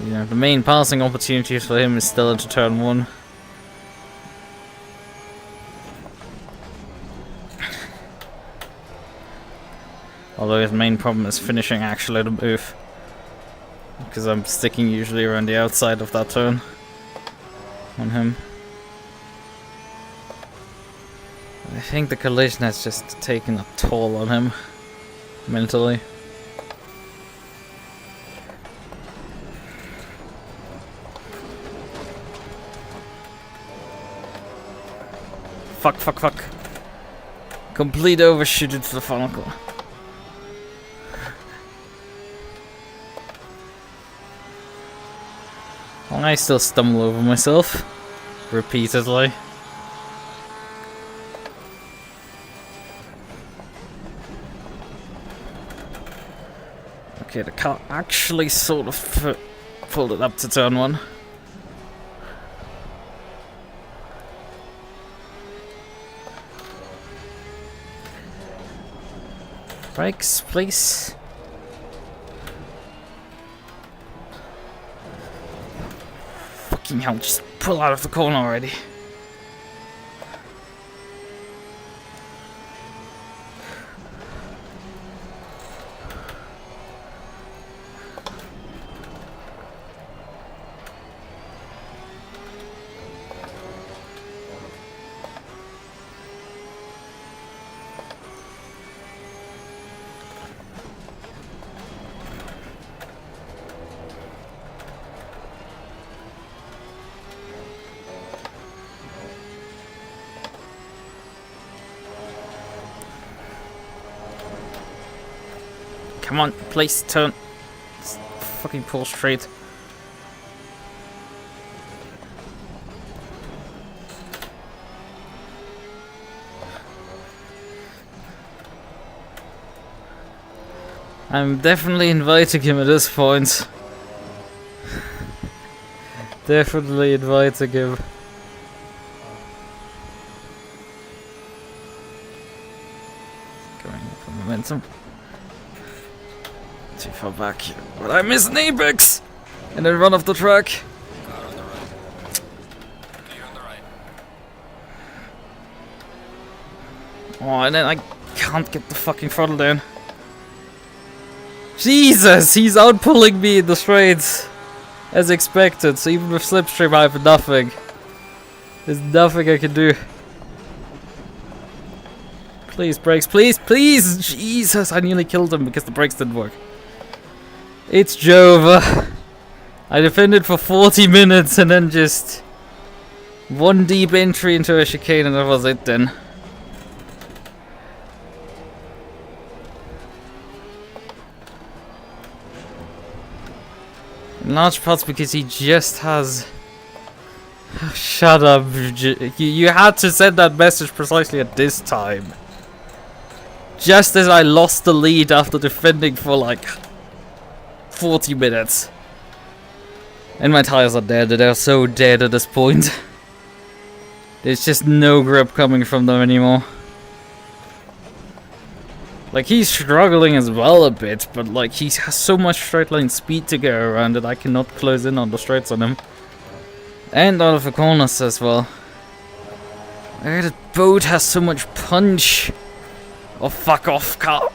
You know, the main passing opportunities for him is still into turn 1. Although his main problem is finishing actually the move, because I'm sticking usually around the outside of that turn on him. I think the collision has just taken a toll on him mentally. Fuck, fuck, fuck. Complete overshoot into the final corner. I still stumble over myself repeatedly. Okay, the car actually sort of pulled it up to turn 1. Brakes, please. Fucking hell, just pull out of the corner already. Come on, please turn. Just fucking pull straight. I'm definitely inviting him at this point. Definitely inviting him. Going for momentum. Too far back, but I miss an apex and then run off the track. Car on the right. Clear on the right. Oh, and then I can't get the fucking throttle down. Jesus, he's outpulling me in the straights as expected. So even with slipstream, I have nothing. There's nothing I can do. Please, brakes, please, please! Jesus, I nearly killed him because the brakes didn't work. It's Jova. I defended for 40 minutes and then just One deep entry into a chicane and that was it then. In large parts because he just has... Shut up. You had to send that message precisely at this time. Just as I lost the lead after defending for like 40 minutes. And my tires are dead. They're so dead at this point. There's just no grip coming from them anymore. Like, he's struggling as well a bit, but like, he has so much straight line speed to go around that I cannot close in on the straights on him. And out of the corners as well. That boat has so much punch. Oh, fuck off, car.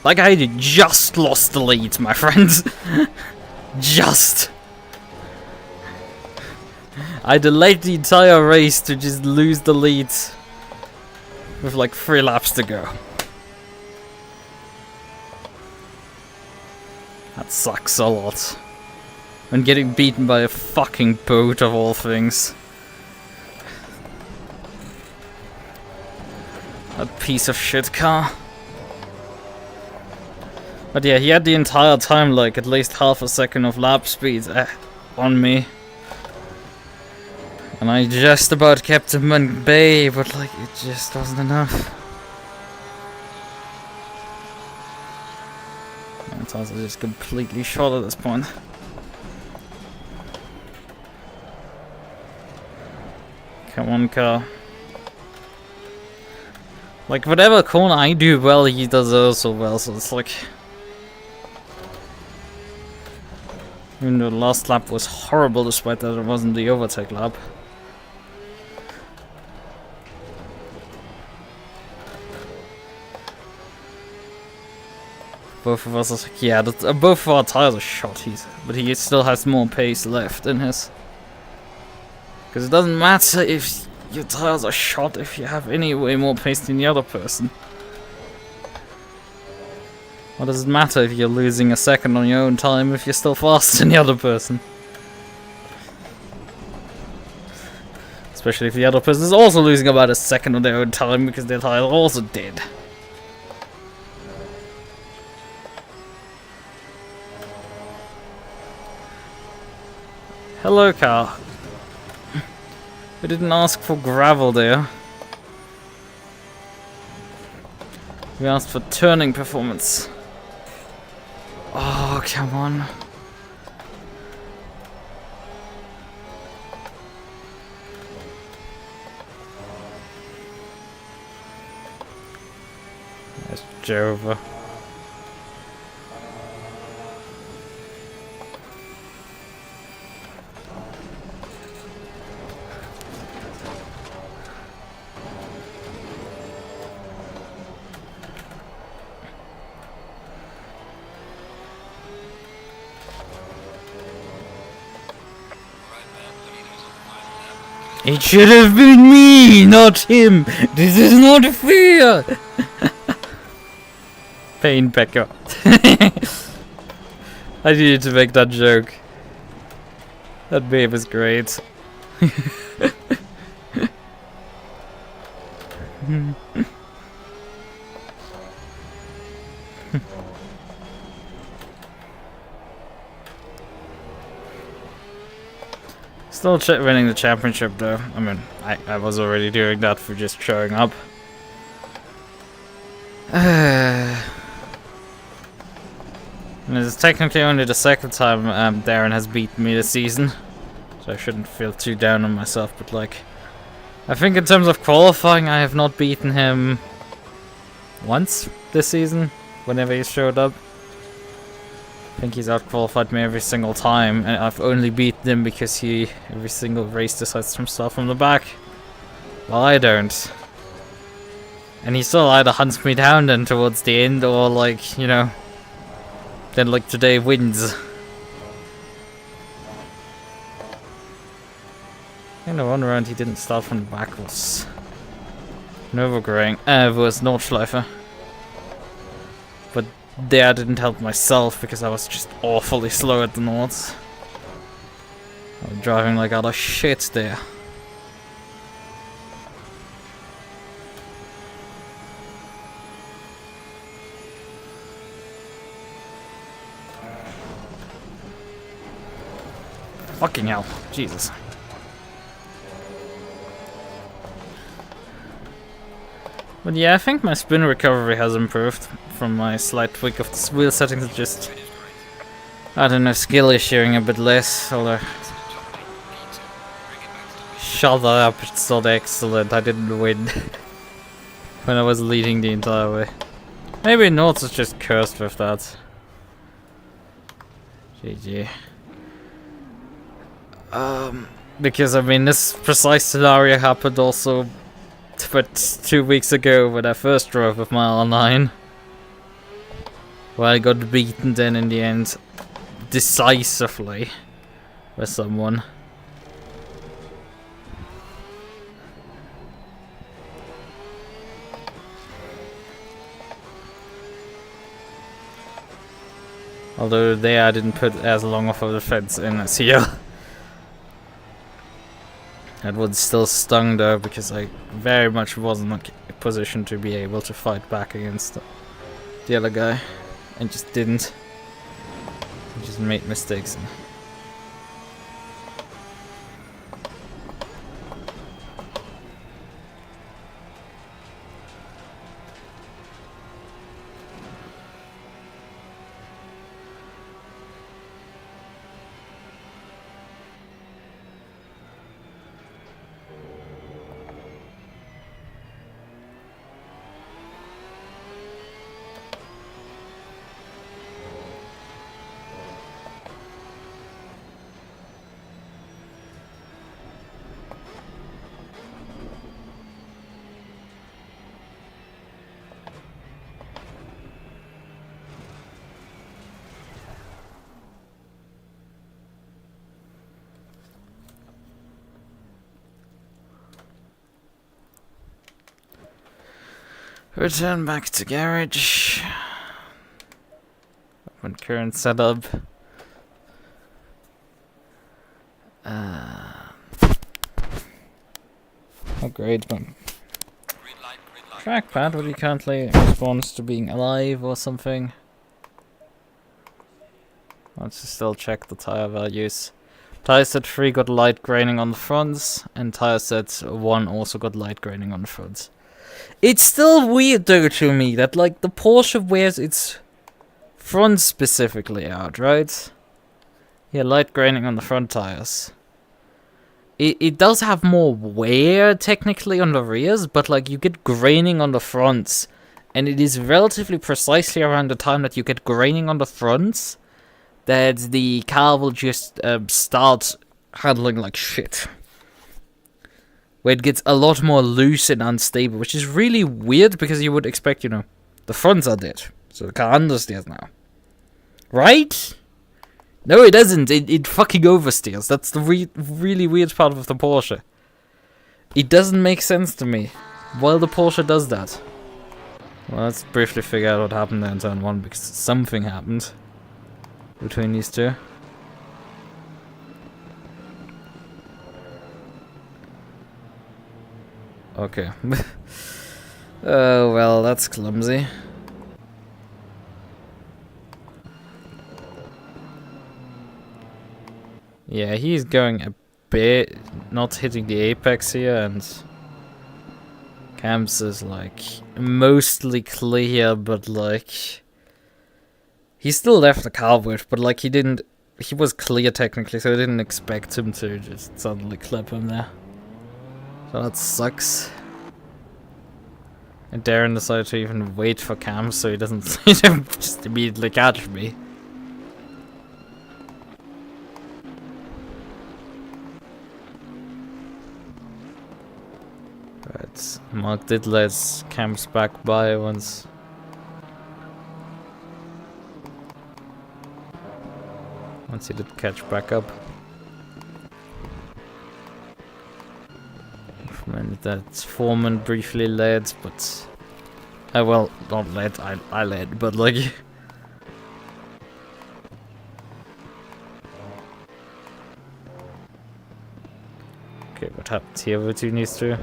Like, I just lost the lead, my friends. Just. I delayed the entire race to just lose the lead with like 3 laps to go. That sucks a lot. And getting beaten by a fucking boat of all things. That piece of shit car. But yeah, he had the entire time like at least half a second of lap speed on me. And I just about kept him in bay, but like it just wasn't enough. My tires are just completely shot at this point. Come on, car. Like whatever corner I do well, he does also well, so it's like... Even though the last lap was horrible despite that it wasn't the overtake lap. Both of us are like, yeah, both of our tires are shot, but he still has more pace left in his. Because it doesn't matter if your tires are shot if you have any way more pace than the other person. What does it matter if you're losing a second on your own time if you're still faster than the other person? Especially if the other person is also losing about a second on their own time because their tires are also dead. Hello, car. We didn't ask for gravel there. We asked for turning performance. Oh, come on. There's Jova. It should have been me, not him. This is not fair. Pain Becker. I needed to make that joke. That babe is great. Still winning the championship though. I mean, I was already doing that for just showing up. And it's technically only the second time Darren has beaten me this season. So I shouldn't feel too down on myself, but like... I think in terms of qualifying, I have not beaten him once this season, whenever he showed up. I think he's outqualified me every single time, and I've only beaten him because he every single race decides to start from the back. Well, I don't. And he still either hunts me down then towards the end, or like, you know, then like today wins. I think the one round he didn't start from the back was Nürburgring, was Nordschleife. But there I didn't help myself because I was just awfully slow at the Nords. Driving like other shit there. Fucking hell. Jesus. But yeah, I think my spin recovery has improved from my slight tweak of the wheel settings. Just, I don't know, skill is sharing a bit less. Although, shut up, it's not excellent. I didn't win when I was leading the entire way. Maybe North is just cursed with that. GG. Because I mean, this precise scenario happened also but 2 weeks ago when I first drove with my R9. Where I got beaten then in the end decisively by someone. Although there I didn't put as long of a defense in as here. That would still stung though, because I very much wasn't in a position to be able to fight back against the other guy. And just didn't. I just made mistakes. Return back to garage. Open current setup. Upgrade one. Trackpad, will you currently responds to being alive or something? Let's just still check the tire values. Tire set 3 got light graining on the fronts, and tire set 1 also got light graining on the fronts. It's still weird though to me that like the Porsche wears its front specifically out, right? Yeah, light graining on the front tires. It does have more wear technically on the rears, but like you get graining on the fronts, and it is relatively precisely around the time that you get graining on the fronts that the car will just start handling like shit. Where it gets a lot more loose and unstable, which is really weird because you would expect, you know, the fronts are dead, so the car understeers now. Right? No, it doesn't. It fucking oversteers. That's the really weird part of the Porsche. It doesn't make sense to me. While the Porsche does that. Well, let's briefly figure out what happened there in turn 1, because something happened between these two. Okay. Oh, well, that's clumsy. Yeah, he's going a bit, not hitting the apex here, and Camps is like mostly clear, but like he still left the car with, but like he was clear technically, so I didn't expect him to just suddenly clip him there. So that sucks. And Darren decided to even wait for Camps so he doesn't just immediately catch me. Right, Mark did let Camps back by once. Once he did catch back up. And that's Foreman briefly led, but well, not led, I led, but like Okay, what happened here between these two?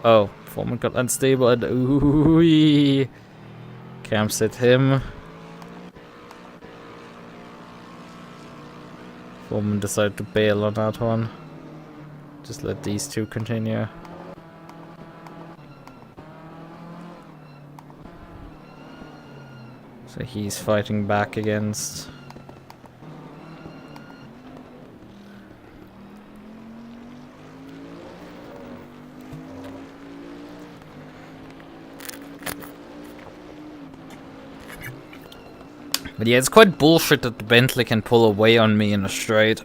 Oh, Foreman got unstable and ooh, Camps hit him. Foreman decided to bail on that one. Just let these two continue. So he's fighting back against... But yeah, it's quite bullshit that the Bentley can pull away on me in a straight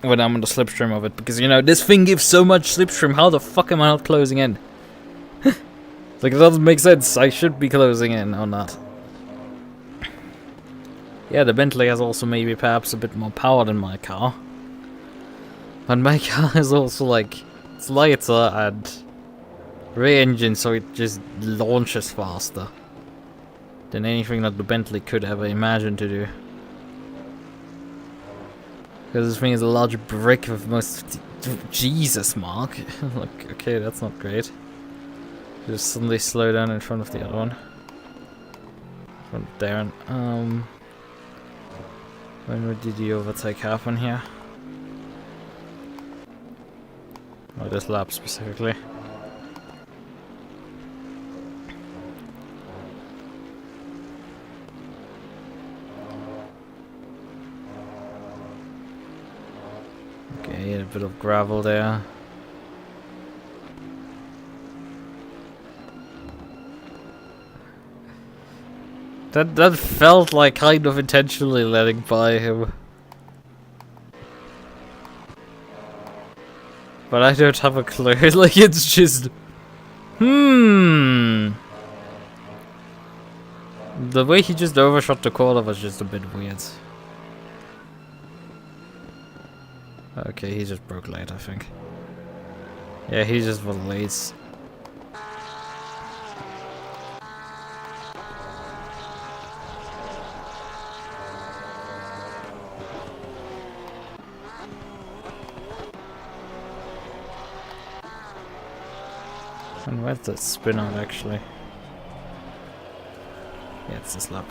when I'm on the slipstream of it, because, you know, this thing gives so much slipstream, how the fuck am I not closing in? Like, it doesn't make sense, I should be closing in on that. Yeah, the Bentley has also maybe perhaps a bit more power than my car. But my car is also, like, it's lighter and rear engine, so it just launches faster than anything that the Bentley could ever imagine to do. Because this thing is a large brick with most... Jesus, Mark. Like, okay, that's not great. Just suddenly slow down in front of the other one. In front of Darren. When did the overtake happen here? Oh, this lap specifically. Okay, a bit of gravel there. That felt like kind of intentionally letting by him. But I don't have a clue, like it's just... The way he just overshot the corner was just a bit weird. Okay, he just broke late, I think. Yeah, he just was late. And where's that spin out actually? Yeah, it's this lap.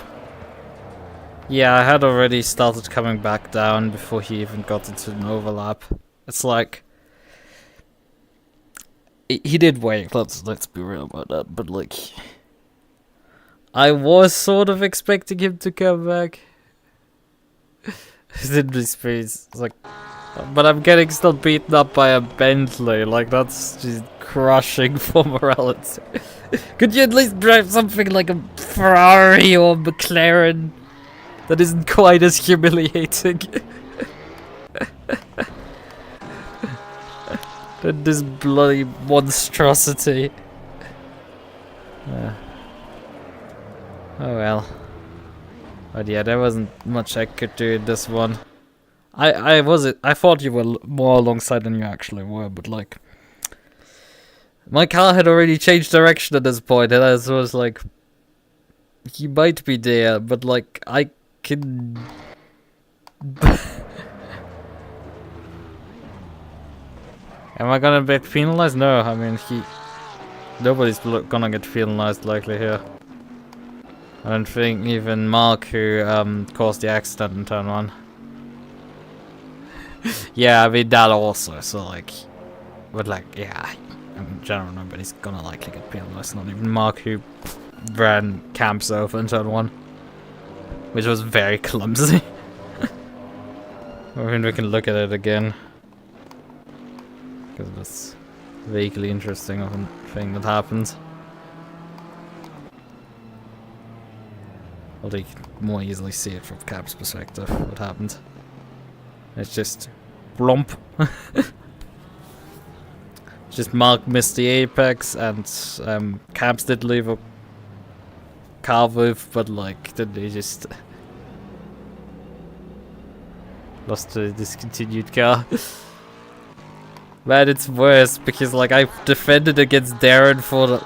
Yeah, I had already started coming back down before he even got into an overlap. It's like... He did wait, let's be real about that, but like... I was sort of expecting him to come back. In this phase, it's like... But I'm getting still beaten up by a Bentley, like that's just crushing for morality. Could you at least drive something like a Ferrari or McLaren that isn't quite as humiliating than this bloody monstrosity? Oh well. But yeah, there wasn't much I could do in this one. I thought you were more alongside than you actually were, but like... My car had already changed direction at this point, and I was like... He might be there, but like, I can... Am I gonna get penalized? No, I mean, nobody's gonna get penalized likely here. I don't think even Mark, who caused the accident in turn 1. Yeah, I mean that also, so like, but like, yeah, I mean, general nobody's gonna likely get penalized, not even Mark, who ran camps over in turn 1, which was very clumsy. I mean, we can look at it again, because it's vaguely interesting of a thing that happened. Although you can more easily see it from Cap's perspective, what happened. It's just blomp. Just Mark missed the apex, and Caps did leave a car with, but like, then they just lost the discontinued car. Man, it's worse because like I defended against Darren for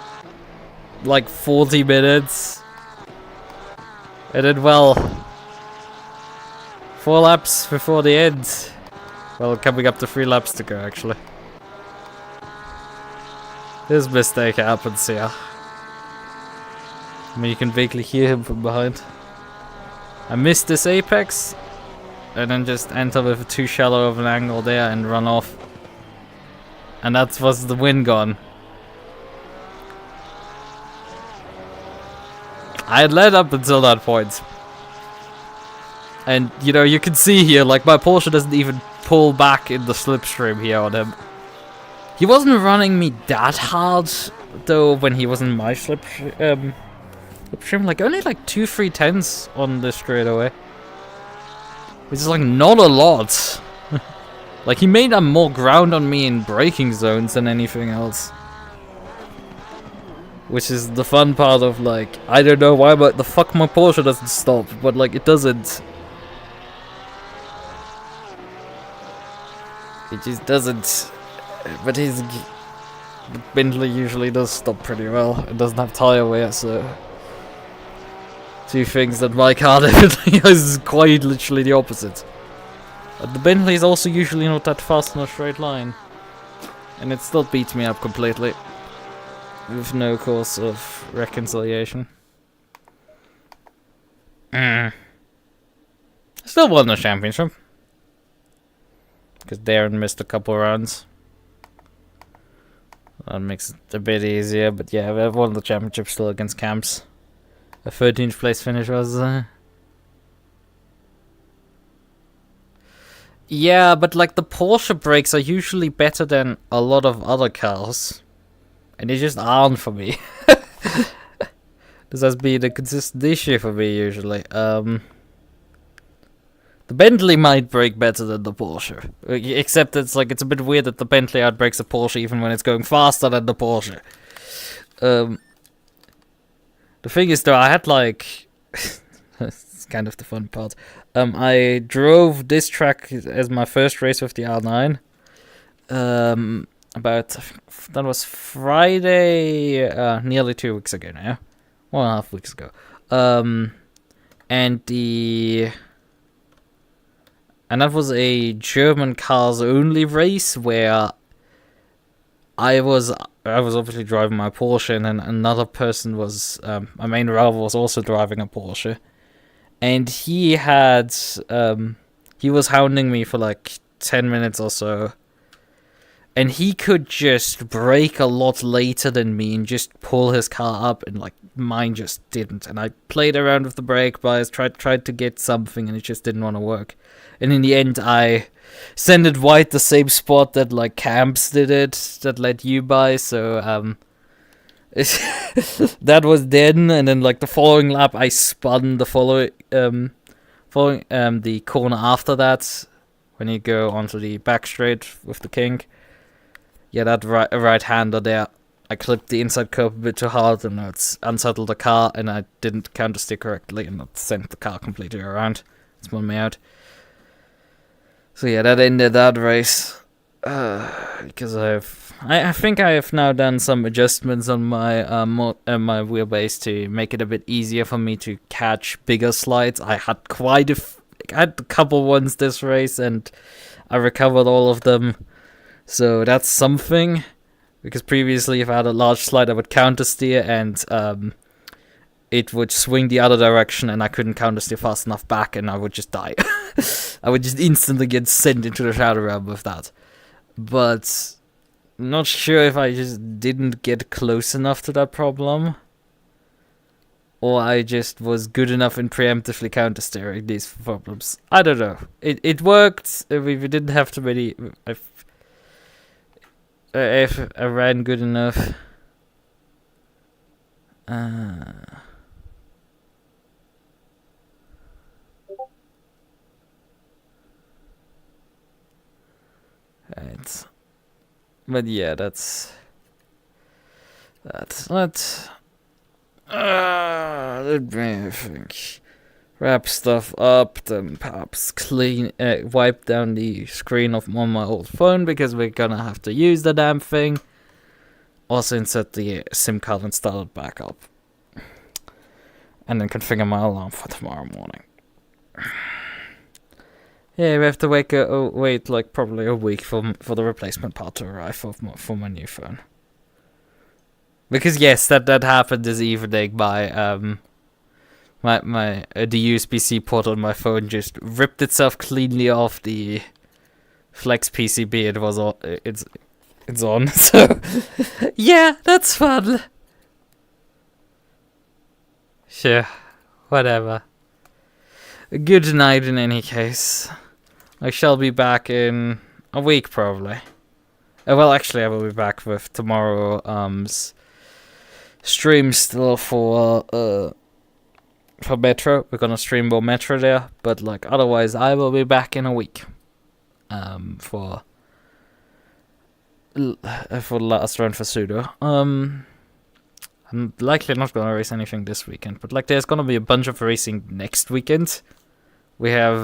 like 40 minutes, and then well, 4 laps before the end. Well, coming up to 3 laps to go, actually. This mistake happens here. I mean, you can vaguely hear him from behind. I missed this apex, and then just enter with too shallow of an angle there and run off. And that was the win gone. I had led up until that point. And, you know, you can see here, like, my Porsche doesn't even pull back in the slipstream here on him. He wasn't running me that hard, though, when he was in my slipstream, like, only like 2-3 tenths on this straightaway. Which is, like, not a lot. Like, he made more ground on me in braking zones than anything else. Which is the fun part of, like, I don't know why, but the fuck my Porsche doesn't stop, but, like, it doesn't. It just doesn't. But his Bentley usually does stop pretty well. It doesn't have tire wear, so. Two things that my car definitely is quite literally the opposite. But the Bentley is also usually not that fast in a straight line. And it still beats me up completely. With no cause of reconciliation. Still won the championship. Because Darren missed a couple rounds. That makes it a bit easier, but yeah, we won the championship still against Camps. A 13th place finish was... Yeah, but like the Porsche brakes are usually better than a lot of other cars. And they just aren't for me. This has been a consistent issue for me usually. The Bentley might brake better than the Porsche. Except it's like, it's a bit weird that the Bentley outbrakes the Porsche even when it's going faster than the Porsche. The thing is though, I had like... it's kind of the fun part. I drove this track as my first race with the R9. That was Friday, nearly 2 weeks ago now. 1.5 weeks ago. And that was a German cars only race where I was obviously driving my Porsche, and then another person was, my main rival was also driving a Porsche. And he had, he was hounding me for like 10 minutes or so. And he could just brake a lot later than me and just pull his car up, and like mine just didn't. And I played around with the brake bias, tried to get something, and it just didn't want to work. And in the end, I sent wide the same spot that like Camps did it, that led you by. So that was then, and then like the following lap, I spun the following the corner after that, when you go onto the back straight with the kink. Yeah, that right-hander there, I clipped the inside curb a bit too hard, and it's unsettled the car, and I didn't countersteer correctly, and it sent the car completely around. It spun me out. So yeah, that ended that race. Because I think I have now done some adjustments on my my wheelbase to make it a bit easier for me to catch bigger slides. I had I had a couple ones this race, and I recovered all of them. So that's something, because previously if I had a large slide I would countersteer and it would swing the other direction and I couldn't countersteer fast enough back and I would just die. I would just instantly get sent into the shadow realm with that. But not sure if I just didn't get close enough to that problem, or I just was good enough in preemptively countersteering these problems. I don't know. It worked. We didn't have too many... If I ran good enough. Right. But yeah, let me think. Wrap stuff up, then perhaps wipe down the screen on my old phone, because we're gonna have to use the damn thing. Also insert the SIM card and start it back up. And then configure my alarm for tomorrow morning. Yeah, we have to wait like probably a week for the replacement part to arrive for my new phone. Because yes, that happened this evening. The USB-C port on my phone just ripped itself cleanly off the Flex PCB. It was on. It's on. So yeah, that's fun. Sure, whatever. Good night in any case. I shall be back in a week probably. Well, actually, I will be back with tomorrow's stream still for Metro. We're gonna stream more Metro there, but like otherwise, I will be back in a week. For the last run for Sudo. I'm likely not gonna race anything this weekend, but like there's gonna be a bunch of racing next weekend. We have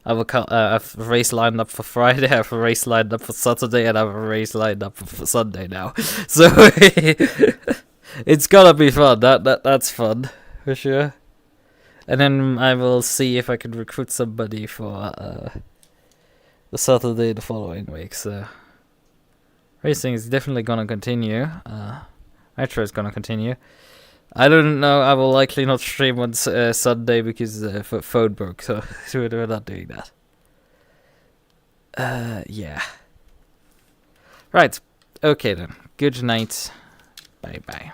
I have a race lined up for Friday, I have a race lined up for Saturday, and I have a race lined up for Sunday now. So it's gonna be fun. That's fun for sure. And then I will see if I can recruit somebody for the Saturday the following week. So racing is definitely gonna continue. Metro is gonna continue. I don't know. I will likely not stream on Sunday because phone broke, so we're not doing that. Yeah. Right. Okay then. Good night. Bye bye.